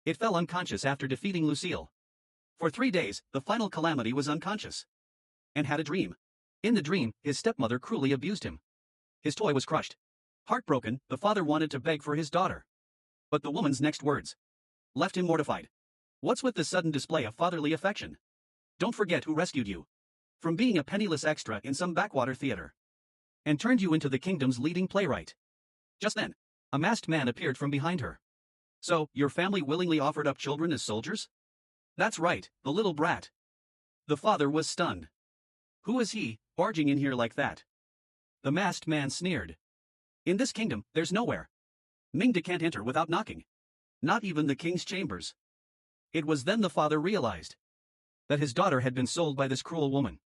It fell unconscious after defeating Lucille. For 3 days, the Final Calamity was unconscious. And had a dream. In the dream, his stepmother cruelly abused him. His toy was crushed. Heartbroken, the father wanted to beg for his daughter. But the woman's next words left him mortified. What's with the sudden display of fatherly affection? Don't forget who rescued you. from being a penniless extra in some backwater theater, and turned you into the kingdom's leading playwright. Just then, a masked man appeared from behind her. So, your family willingly offered up children as soldiers? That's right, the little brat. The father was stunned. Who is he, barging in here like that? The masked man sneered. In this kingdom, there's nowhere. Mingda can't enter without knocking. Not even the king's chambers. It was then the father realized that his daughter had been sold by this cruel woman.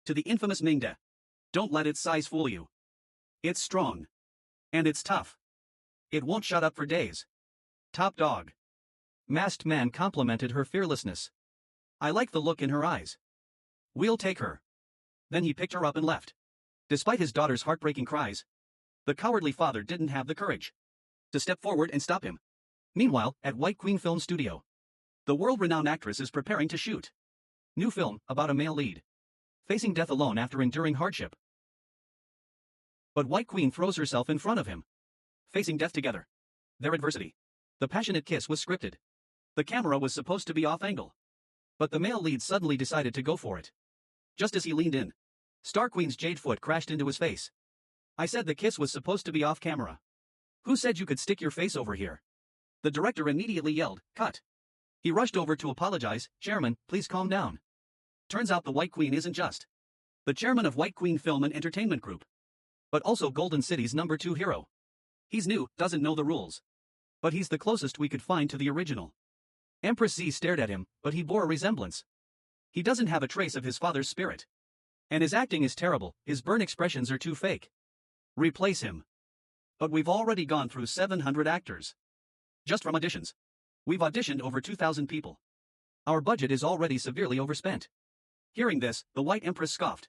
To the infamous Mingda. Don't let its size fool you. It's strong. And it's tough. It won't shut up for days. Top dog. Masked man complimented her fearlessness. I like the look in her eyes. We'll take her. Then he picked her up and left. Despite his daughter's heartbreaking cries, the cowardly father didn't have the courage to step forward and stop him. Meanwhile, at White Queen Film Studio, the world-renowned actress is preparing to shoot new film about a male lead facing death alone after enduring hardship. But White Queen throws herself in front of him, facing death together. Their adversity. The passionate kiss was scripted. The camera was supposed to be off-angle, but the male lead suddenly decided to go for it. Just as he leaned in, Star Queen's jade foot crashed into his face. I said the kiss was supposed to be off-camera. Who said you could stick your face over here? The director immediately yelled, cut. He rushed over to apologize. Chairman, please calm down. Turns out the White Queen isn't just the chairman of White Queen Film and Entertainment Group, but also Golden City's #2 hero. He's new, doesn't know the rules, but he's the closest we could find to the original. Empress Z stared at him, but he bore a resemblance. He doesn't have a trace of his father's spirit. And his acting is terrible, his burn expressions are too fake. Replace him. But we've already gone through 700 actors. Just from auditions. We've auditioned over 2,000 people. Our budget is already severely overspent. Hearing this, the White Empress scoffed.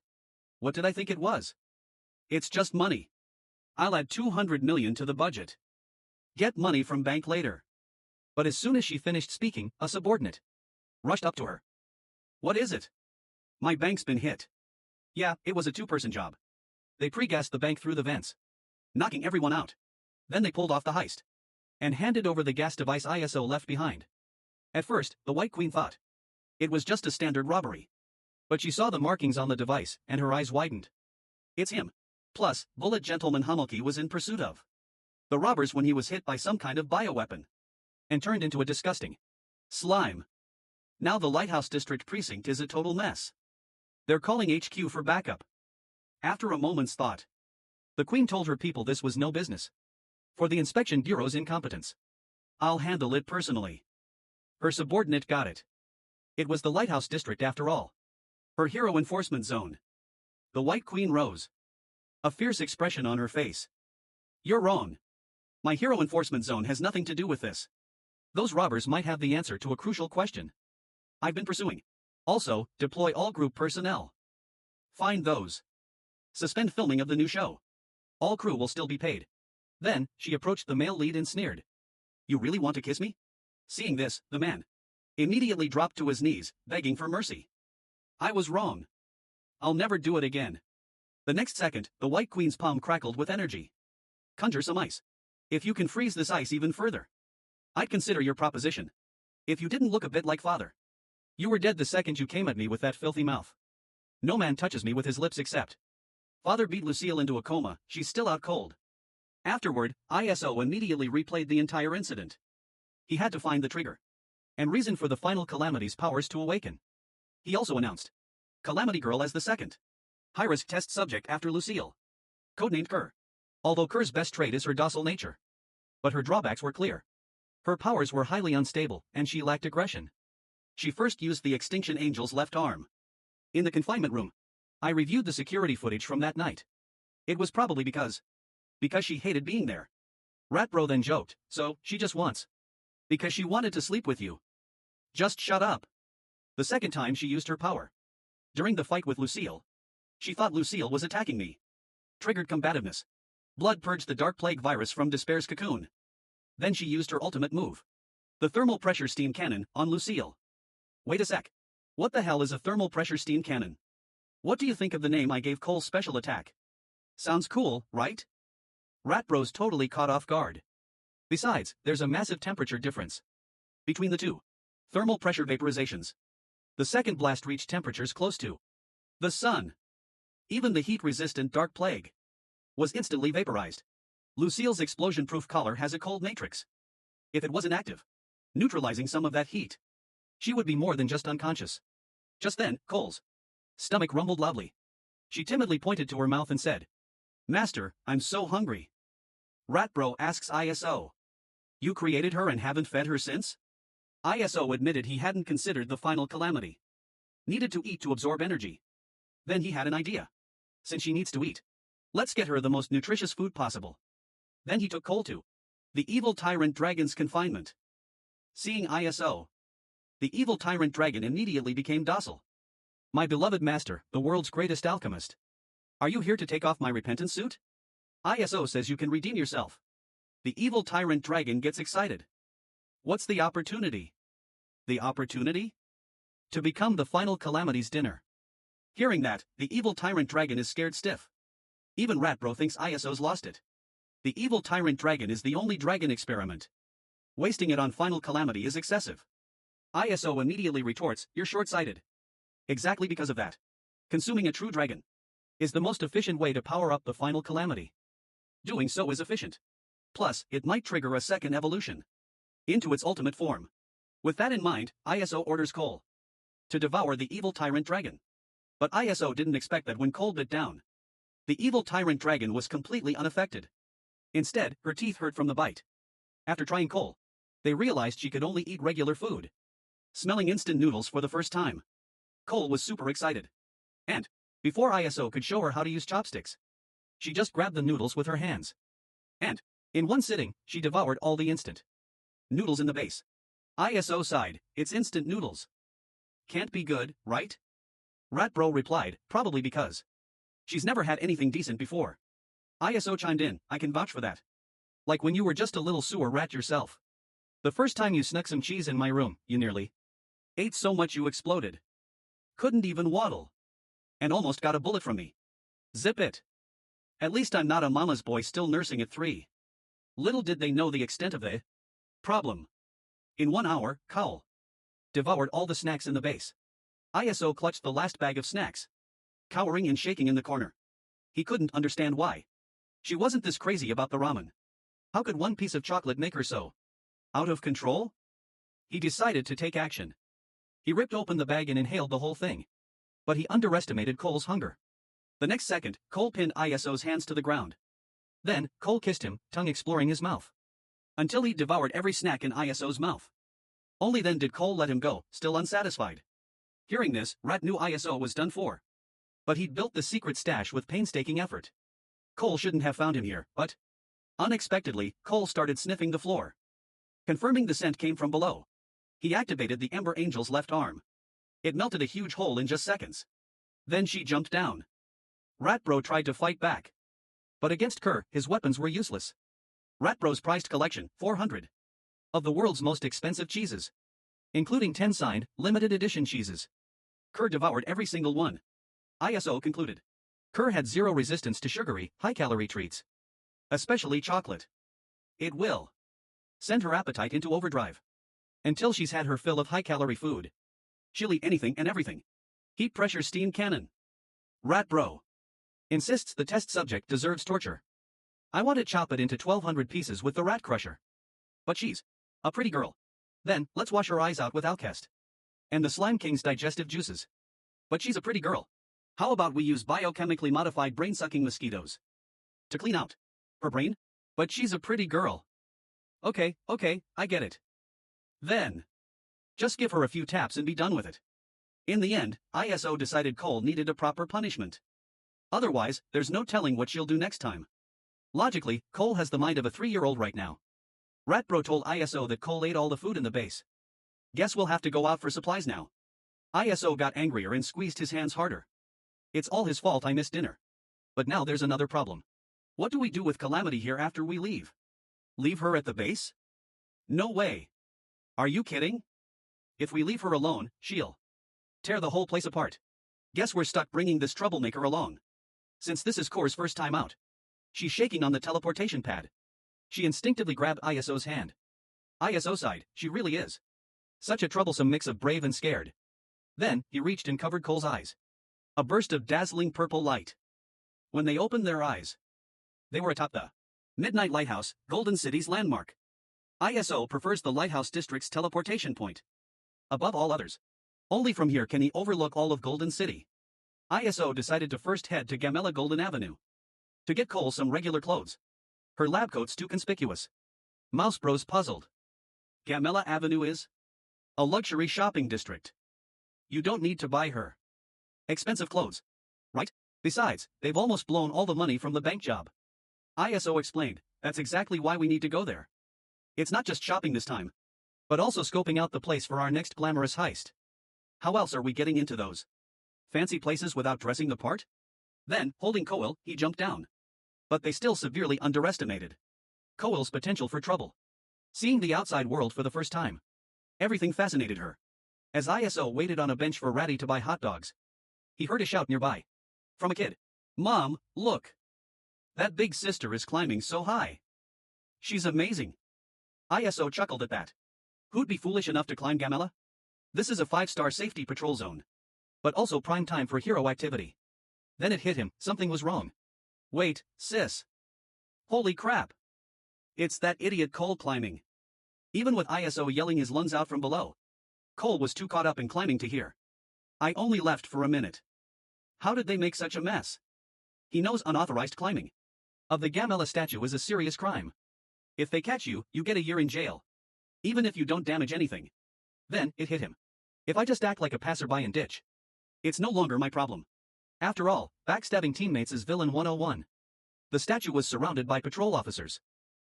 What did I think it was? It's just money. I'll add 200 million to the budget. Get money from bank later. But as soon as she finished speaking, a subordinate rushed up to her. What is it? My bank's been hit. Yeah, it was a two-person job. They pre-gassed the bank through the vents, knocking everyone out. Then they pulled off the heist and handed over the gas device ISO left behind. At first, the White Queen thought it was just a standard robbery. But she saw the markings on the device, and her eyes widened. It's him. Plus, Bullet Gentleman Humulky was in pursuit of the robbers when he was hit by some kind of bioweapon and turned into a disgusting slime. Now the Lighthouse District Precinct is a total mess. They're calling HQ for backup. After a moment's thought, the Queen told her people this was no business for the Inspection Bureau's incompetence. I'll handle it personally. Her subordinate got it. It was the Lighthouse District after all. Her hero enforcement zone. The White Queen rose, a fierce expression on her face. You're wrong. My hero enforcement zone has nothing to do with this. Those robbers might have the answer to a crucial question I've been pursuing. Also, deploy all group personnel. Find those. Suspend filming of the new show. All crew will still be paid. Then, she approached the male lead and sneered. You really want to kiss me? Seeing this, the man immediately dropped to his knees, begging for mercy. I was wrong. I'll never do it again. The next second, the White Queen's palm crackled with energy. Conjure some ice. If you can freeze this ice even further, I'd consider your proposition. If you didn't look a bit like father. You were dead the second you came at me with that filthy mouth. No man touches me with his lips except. Father beat Lucille into a coma, she's still out cold. Afterward, ISO immediately replayed the entire incident. He had to find the trigger and reason for the final Calamity's powers to awaken. He also announced Calamity Girl as the second high-risk test subject after Lucille, codenamed Kerr. Although Kerr's best trait is her docile nature. But her drawbacks were clear. Her powers were highly unstable, and she lacked aggression. She first used the Extinction Angel's left arm. In the confinement room, I reviewed the security footage from that night. It was probably because she hated being there. Ratbro then joked, so she just wants. Because she wanted to sleep with you. Just shut up. The second time she used her power. During the fight with Lucille. She thought Lucille was attacking me. Triggered combativeness. Blood purged the Dark Plague virus from Despair's cocoon. Then she used her ultimate move. The thermal pressure steam cannon, on Lucille. Wait a sec. What the hell is a thermal pressure steam cannon? What do you think of the name I gave Cole's special attack? Sounds cool, right? Ratbro's totally caught off guard. Besides, there's a massive temperature difference between the two thermal pressure vaporizations. The second blast reached temperatures close to The sun, even the heat-resistant dark plague, was instantly vaporized. Lucille's explosion-proof collar has a cold matrix. If it wasn't active, neutralizing some of that heat, she would be more than just unconscious. Just then, Cole's stomach rumbled loudly. She timidly pointed to her mouth and said, "Master, I'm so hungry." Ratbro asks ISO. "You created her and haven't fed her since?" ISO admitted he hadn't considered the final calamity. Needed to eat to absorb energy. Then he had an idea. Since she needs to eat, let's get her the most nutritious food possible. Then he took Cole to the evil tyrant dragon's confinement. Seeing ISO, the evil tyrant dragon immediately became docile. "My beloved master, the world's greatest alchemist. Are you here to take off my repentance suit? ISO says you can redeem yourself." The evil tyrant dragon gets excited. What's the opportunity? The opportunity? To become the final calamity's dinner. Hearing that, the evil tyrant dragon is scared stiff. Even Ratbro thinks ISO's lost it. The evil tyrant dragon is the only dragon experiment. Wasting it on final calamity is excessive. ISO immediately retorts, "You're short-sighted." Exactly because of that, consuming a true dragon is the most efficient way to power up the final calamity. Doing so is efficient. Plus, it might trigger a second evolution into its ultimate form. With that in mind, ISO orders Cole to devour the evil tyrant dragon. But ISO didn't expect that when Cole bit down, the evil tyrant dragon was completely unaffected. Instead, her teeth hurt from the bite. After trying Cole, they realized she could only eat regular food. Smelling instant noodles for the first time, Cole was super excited. And, before ISO could show her how to use chopsticks, she just grabbed the noodles with her hands. And, in one sitting, she devoured all the instant noodles in the base. ISO sighed, "It's instant noodles. Can't be good, right?" Ratbro replied, "Probably because she's never had anything decent before." ISO chimed in, "I can vouch for that. Like when you were just a little sewer rat yourself. The first time you snuck some cheese in my room, you nearly ate so much you exploded. Couldn't even waddle. And almost got a bullet from me. Zip it. At least I'm not a mama's boy still nursing at 3. Little did they know the extent of the problem. In 1 hour, Cole devoured all the snacks in the base. ISO clutched the last bag of snacks, cowering and shaking in the corner. He couldn't understand why she wasn't this crazy about the ramen. How could one piece of chocolate make her so out of control? He decided to take action. He ripped open the bag and inhaled the whole thing. But he underestimated Cole's hunger. The next second, Cole pinned ISO's hands to the ground. Then, Cole kissed him, tongue exploring his mouth, until he devoured every snack in ISO's mouth. Only then did Cole let him go, still unsatisfied. Hearing this, Rat knew ISO was done for. But he'd built the secret stash with painstaking effort. Cole shouldn't have found him here, but unexpectedly, Cole started sniffing the floor. Confirming the scent came from below, he activated the Ember Angel's left arm. It melted a huge hole in just seconds. Then she jumped down. Ratbro tried to fight back. But against Kerr, his weapons were useless. Ratbro's prized collection, 400 of the world's most expensive cheeses, including 10 signed, limited edition cheeses. Kerr devoured every single one. ISO concluded. Kerr had zero resistance to sugary, high-calorie treats, especially chocolate. It will send her appetite into overdrive until she's had her fill of high-calorie food. She'll eat anything and everything. Heat pressure steam cannon. Ratbro insists the test subject deserves torture. I want to chop it into 1,200 pieces with the rat crusher. But she's a pretty girl. Then, let's wash her eyes out with Alcest and the Slime King's digestive juices. But she's a pretty girl. How about we use biochemically modified brain-sucking mosquitoes to clean out her brain? But she's a pretty girl. Okay, I get it. Then, just give her a few taps and be done with it. In the end, ISO decided Cole needed a proper punishment. Otherwise, there's no telling what she'll do next time. Logically, Cole has the mind of a 3-year-old right now. Ratbro told ISO that Cole ate all the food in the base. Guess we'll have to go out for supplies now. ISO got angrier and squeezed his hands harder. It's all his fault I missed dinner. But now there's another problem. What do we do with Calamity here after we leave? Leave her at the base? No way. Are you kidding? If we leave her alone, she'll tear the whole place apart. Guess we're stuck bringing this troublemaker along. Since this is Core's first time out, she's shaking on the teleportation pad. She instinctively grabbed ISO's hand. ISO sighed, she really is such a troublesome mix of brave and scared. Then, he reached and covered Cole's eyes. A burst of dazzling purple light. When they opened their eyes, they were atop the Midnight Lighthouse, Golden City's landmark. ISO prefers the Lighthouse District's teleportation point above all others. Only from here can he overlook all of Golden City. ISO decided to first head to Gamela Golden Avenue to get Cole some regular clothes. Her lab coat's too conspicuous. Mouse Bros puzzled. Gamela Avenue is a luxury shopping district. You don't need to buy her expensive clothes, right? Besides, they've almost blown all the money from the bank job. ISO explained, that's exactly why we need to go there. It's not just shopping this time, but also scoping out the place for our next glamorous heist. How else are we getting into those fancy places without dressing the part? Then, holding Cole, he jumped down. But they still severely underestimated Cole's potential for trouble. Seeing the outside world for the first time, everything fascinated her. As ISO waited on a bench for Ratty to buy hot dogs, he heard a shout nearby. From a kid. Mom, look! That big sister is climbing so high. She's amazing. ISO chuckled at that. Who'd be foolish enough to climb Gamela? This is a 5-star safety patrol zone. But also prime time for hero activity. Then it hit him, something was wrong. Wait, sis. Holy crap. It's that idiot Cole climbing. Even with ISO yelling his lungs out from below, Cole was too caught up in climbing to hear. I only left for a minute. How did they make such a mess? He knows unauthorized climbing of the Gamela statue is a serious crime. If they catch you, you get a year in jail. Even if you don't damage anything. Then, it hit him. If I just act like a passerby and ditch, it's no longer my problem. After all, backstabbing teammates is villain 101. The statue was surrounded by patrol officers.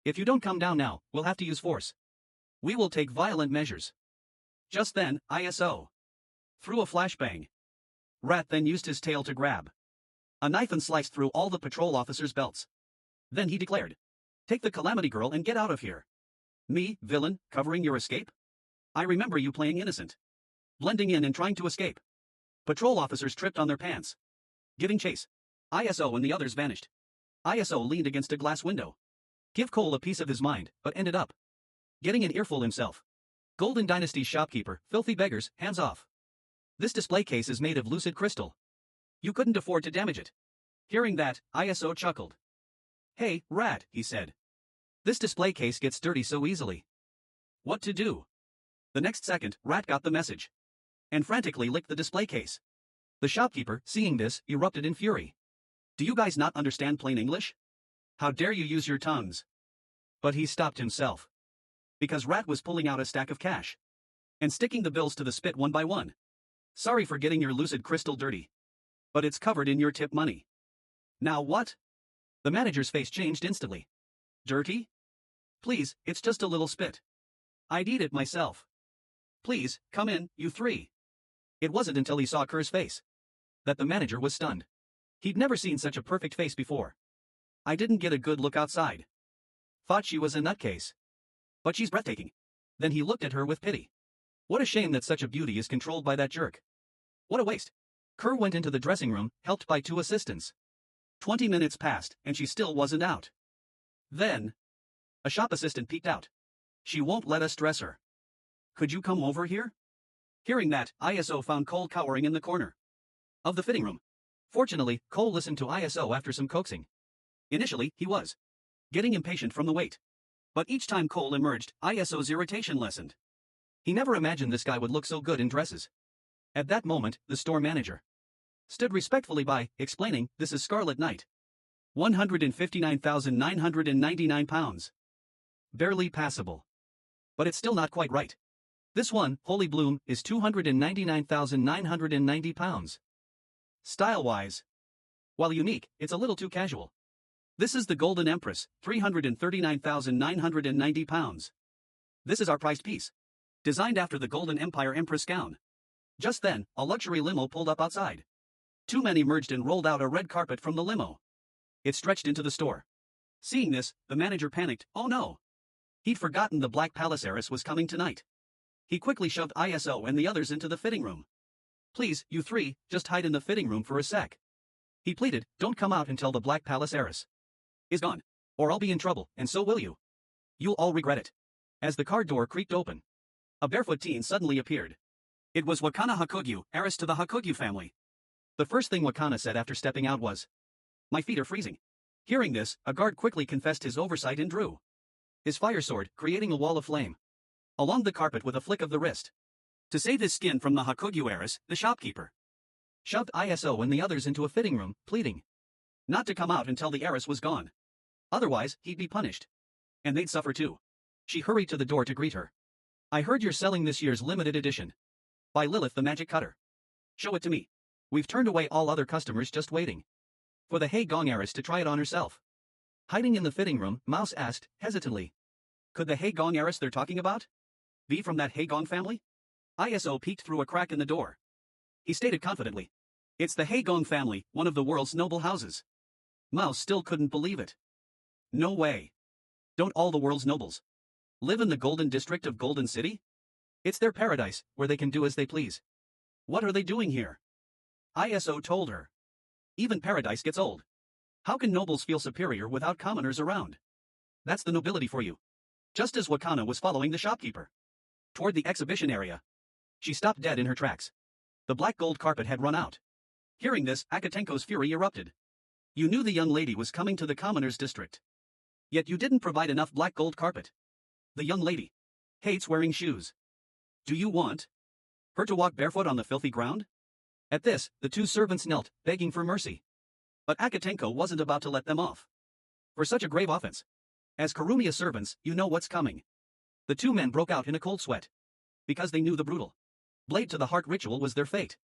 If you don't come down now, we'll have to use force. We will take violent measures. Just then, ISO threw a flashbang. Rat then used his tail to grab a knife and sliced through all the patrol officers' belts. Then he declared, take the Calamity Girl and get out of here. Me, villain, covering your escape? I remember you playing innocent. Blending in and trying to escape. Patrol officers tripped on their pants, giving chase. ISO and the others vanished. ISO leaned against a glass window. Give Cole a piece of his mind, but ended up getting an earful himself. Golden Dynasty's shopkeeper, filthy beggars, hands off. This display case is made of lucid crystal. You couldn't afford to damage it. Hearing that, ISO chuckled. Hey, Rat, he said. This display case gets dirty so easily. What to do? The next second, Rat got the message and frantically licked the display case. The shopkeeper, seeing this, erupted in fury. Do you guys not understand plain English? How dare you use your tongues? But he stopped himself. Because Rat was pulling out a stack of cash and sticking the bills to the spit one by one. Sorry for getting your lucid crystal dirty, but it's covered in your tip money. Now what? The manager's face changed instantly. Dirty? Please, it's just a little spit. I'd eat it myself. Please, come in, you three. It wasn't until he saw Kerr's face that the manager was stunned. He'd never seen such a perfect face before. I didn't get a good look outside. Thought she was a nutcase. But she's breathtaking. Then he looked at her with pity. What a shame that such a beauty is controlled by that jerk. What a waste. Kerr went into the dressing room, helped by 2 assistants. 20 minutes passed, and she still wasn't out. Then, a shop assistant peeked out. She won't let us dress her. Could you come over here? Hearing that, ISO found Cole cowering in the corner of the fitting room. Fortunately, Cole listened to ISO after some coaxing. Initially, he was getting impatient from the wait. But each time Cole emerged, ISO's irritation lessened. He never imagined this guy would look so good in dresses. At that moment, the store manager stood respectfully by, explaining, this is Scarlet Knight. 159,999 pounds. Barely passable. But it's still not quite right. This one, Holy Bloom, is 299,990 pounds. Style-wise, while unique, it's a little too casual. This is the Golden Empress, 339,990 pounds. This is our prized piece. Designed after the Golden Empire Empress gown. Just then, a luxury limo pulled up outside. 2 men emerged and rolled out a red carpet from the limo. It stretched into the store. Seeing this, the manager panicked, oh no. He'd forgotten the Black Palace heiress was coming tonight. He quickly shoved ISO and the others into the fitting room. Please, you three, just hide in the fitting room for a sec. He pleaded, don't come out until the Black Palace heiress is gone. Or I'll be in trouble, and so will you. You'll all regret it. As the car door creaked open, a barefoot teen suddenly appeared. It was Wakana Hakugyu, heiress to the Hakugyu family. The first thing Wakana said after stepping out was, "My feet are freezing." Hearing this, a guard quickly confessed his oversight and drew his fire sword, creating a wall of flame along the carpet with a flick of the wrist. To save his skin from the Hakugyu heiress, the shopkeeper shoved ISO and the others into a fitting room, pleading not to come out until the heiress was gone. Otherwise, he'd be punished. And they'd suffer too. She hurried to the door to greet her. "I heard you're selling this year's limited edition. By Lilith the Magic Cutter. Show it to me. We've turned away all other customers just waiting for the Hei Gong heiress to try it on herself." Hiding in the fitting room, Mouse asked, hesitantly, "Could the Hei Gong heiress they're talking about be from that Hei Gong family?" ISO peeked through a crack in the door. He stated confidently, "It's the Hei Gong family, one of the world's noble houses." Mouse still couldn't believe it. No way. Don't all the world's nobles live in the Golden District of Golden City? It's their paradise, where they can do as they please. What are they doing here? ISO told her. Even paradise gets old. How can nobles feel superior without commoners around? That's the nobility for you. Just as Wakana was following the shopkeeper toward the exhibition area, she stopped dead in her tracks. The black gold carpet had run out. Hearing this, Akatenko's fury erupted. "You knew the young lady was coming to the commoners' district. Yet you didn't provide enough black gold carpet. The young lady hates wearing shoes. Do you want her to walk barefoot on the filthy ground?" At this, the two servants knelt, begging for mercy. But Akatenko wasn't about to let them off for such a grave offense. "As Kurumiya servants, you know what's coming." The two men broke out in a cold sweat, because they knew the brutal blade to the heart ritual was their fate.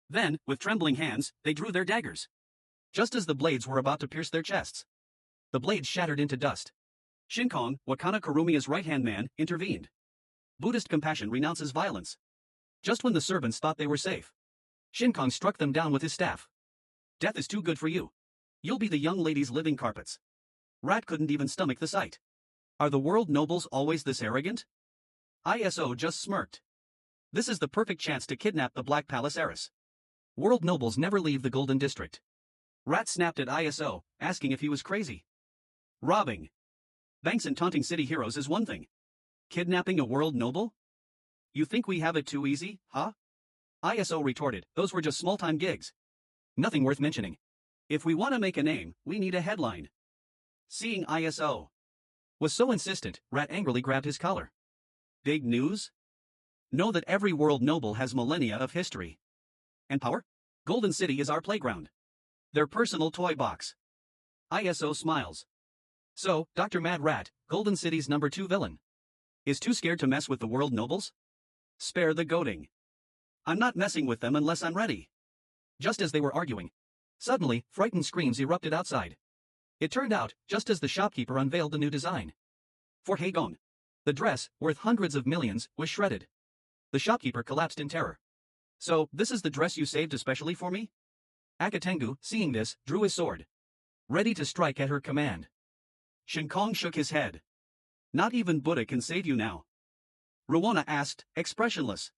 Then, with trembling hands, they drew their daggers. Just as the blades were about to pierce their chests, the blades shattered into dust. Shinkong, Wakana Kurumiya's right-hand man, intervened. Buddhist compassion renounces violence. Just when the servants thought they were safe, Shinkong struck them down with his staff. "Death is too good for you. You'll be the young lady's living carpets." Rat couldn't even stomach the sight. Are the world nobles always this arrogant? ISO just smirked. This is the perfect chance to kidnap the Black Palace heiress. World nobles never leave the Golden District. Rat snapped at ISO, asking if he was crazy. Robbing banks and taunting city heroes is one thing. Kidnapping a world noble? You think we have it too easy, huh? ISO retorted, "Those were just small-time gigs. Nothing worth mentioning. If we want to make a name, we need a headline." Seeing ISO was so insistent, Rat angrily grabbed his collar. "Big news? Know that every world noble has millennia of history and power? Golden City is our playground. Their personal toy box." ISO smiles. "So, Dr. Mad Rat, Golden City's #2 villain, is too scared to mess with the world nobles? Spare the goading. I'm not messing with them unless I'm ready." Just as they were arguing, suddenly, frightened screams erupted outside. It turned out, just as the shopkeeper unveiled the new design for Hei Gong, the dress, worth hundreds of millions, was shredded. The shopkeeper collapsed in terror. "So, this is the dress you saved especially for me?" Akatengu, seeing this, drew his sword, ready to strike at her command. Shinkong shook his head. "Not even Buddha can save you now." Ruona asked, expressionless.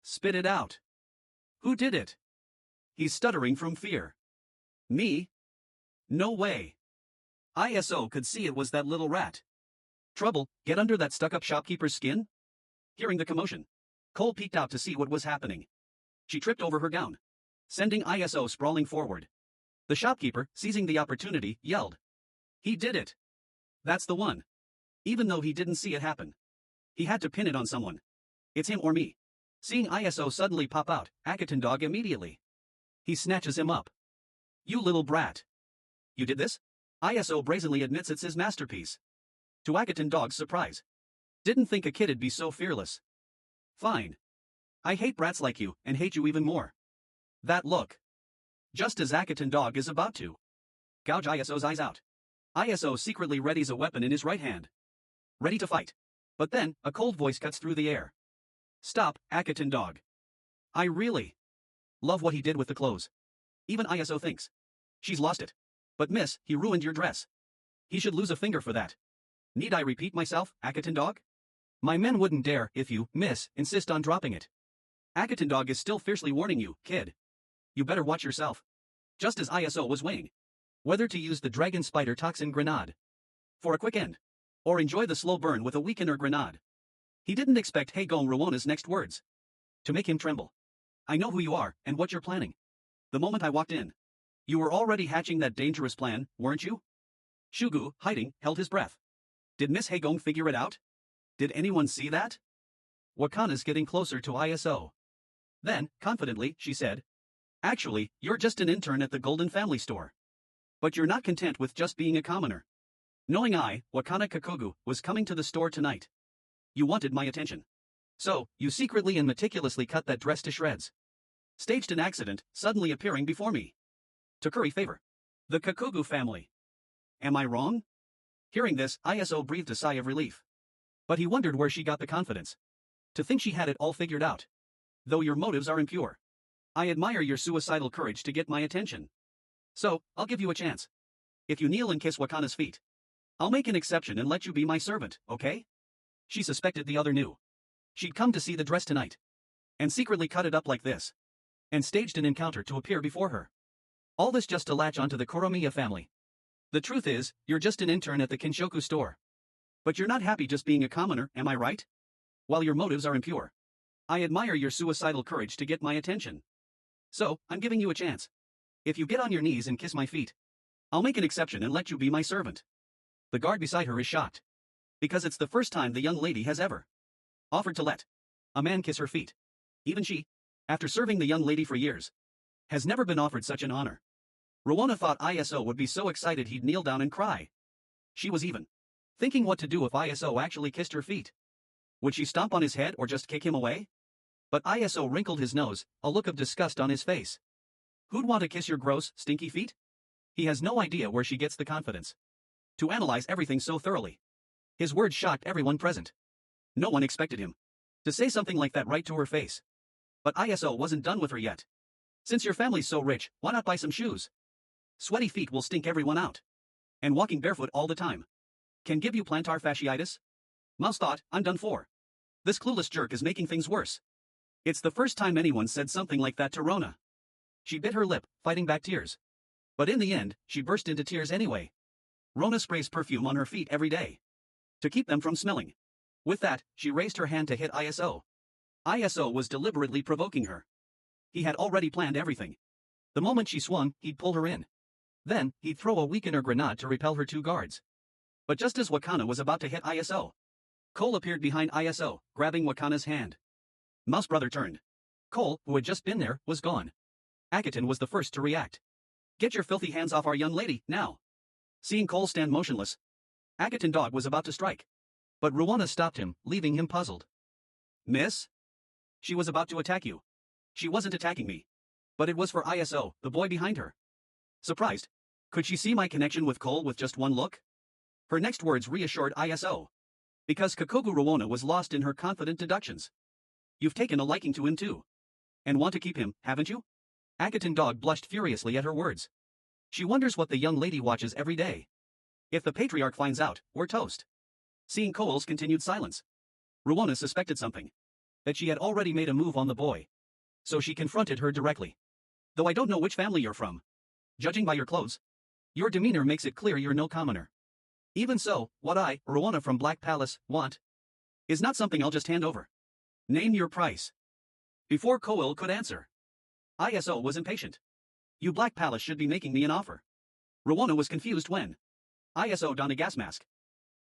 "Spit it out. Who did it?" He's stuttering from fear. "Me? No way." ISO could see it was that little rat. "Trouble, get under that stuck-up shopkeeper's skin?" Hearing the commotion, Cole peeked out to see what was happening. She tripped over her gown, sending ISO sprawling forward. The shopkeeper, seizing the opportunity, yelled, "He did it! That's the one!" Even though he didn't see it happen, he had to pin it on someone. "It's him or me." Seeing ISO suddenly pop out, Akatendog immediately. He snatches him up. "You little brat. You did this?" ISO brazenly admits it's his masterpiece. To Akatendog's surprise. "Didn't think a kid'd be so fearless." "Fine. I hate brats like you, and hate you even more." That look. Just as Akatendog is about to gouge ISO's eyes out, ISO secretly readies a weapon in his right hand, ready to fight. But then, a cold voice cuts through the air. "Stop, Akatendog. I really love what he did with the clothes." Even ISO thinks she's lost it. "But miss, he ruined your dress. He should lose a finger for that." "Need I repeat myself, Akatendog? My men wouldn't dare, if you, miss, insist on dropping it." Akatendog is still fiercely warning you, kid. You better watch yourself. Just as ISO was weighing whether to use the Dragon Spider Toxin Grenade for a quick end, or enjoy the slow burn with a weakener grenade, he didn't expect Heigon Ruona's next words to make him tremble. "I know who you are, and what you're planning. The moment I walked in. You were already hatching that dangerous plan, weren't you? Shugu, hiding, held his breath. Did Miss Haegong figure it out? Did anyone see that? Wakana's getting closer to ISO. Then, confidently, she said. Actually, you're just an intern at the Golden Family Store. But you're not content with just being a commoner. Knowing I, Wakana Kakogu, was coming to the store tonight. You wanted my attention. So, you secretly and meticulously cut that dress to shreds. Staged an accident, suddenly appearing before me. To curry favor. The Kakogu family. Am I wrong? Hearing this, ISO breathed a sigh of relief. But he wondered where she got the confidence. To think she had it all figured out. Though your motives are impure. I admire your suicidal courage to get my attention. So, I'll give you a chance. If you kneel and kiss Wakana's feet, I'll make an exception and let you be my servant, okay? She suspected the other knew. She'd come to see the dress tonight. And secretly cut it up like this. And staged an encounter to appear before her. All this just to latch onto the Kuromiya family. The truth is, you're just an intern at the Kinshoku store. But you're not happy just being a commoner, am I right? While your motives are impure. I admire your suicidal courage to get my attention. So, I'm giving you a chance. If you get on your knees and kiss my feet, I'll make an exception and let you be my servant. The guard beside her is shocked. Because it's the first time the young lady has ever offered to let a man kiss her feet. Even she, after serving the young lady for years, has never been offered such an honor. Rowena thought ISO would be so excited he'd kneel down and cry. She was even thinking what to do if ISO actually kissed her feet. Would she stomp on his head or just kick him away? But ISO wrinkled his nose, a look of disgust on his face. Who'd want to kiss your gross, stinky feet? He has no idea where she gets the confidence to analyze everything so thoroughly. His words shocked everyone present. No one expected him to say something like that right to her face. But ISO wasn't done with her yet. Since your family's so rich, why not buy some shoes? Sweaty feet will stink everyone out. And walking barefoot all the time can give you plantar fasciitis. Mouse thought, I'm done for. This clueless jerk is making things worse. It's the first time anyone said something like that to Rona. She bit her lip, fighting back tears. But in the end, she burst into tears anyway. Rona sprays perfume on her feet every day to keep them from smelling. With that, she raised her hand to hit ISO. ISO was deliberately provoking her. He had already planned everything. The moment she swung, he'd pull her in. Then, he'd throw a weakener grenade to repel her two guards. But just as Wakana was about to hit ISO, Cole appeared behind ISO, grabbing Wakana's hand. Mouse Brother turned. Cole, who had just been there, was gone. Akiton was the first to react. Get your filthy hands off our young lady, now. Seeing Cole stand motionless, Akiton Dog was about to strike. But Ruwana stopped him, leaving him puzzled. Miss? She was about to attack you. She wasn't attacking me. But it was for ISO, the boy behind her. Surprised. Could she see my connection with Cole with just one look? Her next words reassured ISO. Because Kakogu Ruwana was lost in her confident deductions. You've taken a liking to him too. And want to keep him, haven't you? Akiton Dog blushed furiously at her words. She wonders what the young lady watches every day. If the patriarch finds out, we're toast. Seeing Cole's continued silence, Ruwana suspected something. That she had already made a move on the boy. So she confronted her directly. Though I don't know which family you're from. Judging by your clothes, your demeanor makes it clear you're no commoner. Even so, what I, Ruwana from Black Palace, want is not something I'll just hand over. Name your price. Before Cole could answer, ISO was impatient. You Black Palace should be making me an offer. Ruwana was confused when ISO donned a gas mask.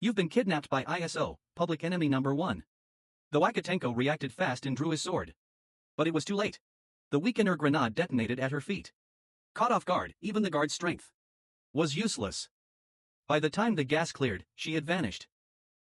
You've been kidnapped by ISO, public enemy number 1. The Wakatenko reacted fast and drew his sword. But it was too late. The weakener grenade detonated at her feet. Caught off guard, even the guard's strength was useless. By the time the gas cleared, she had vanished.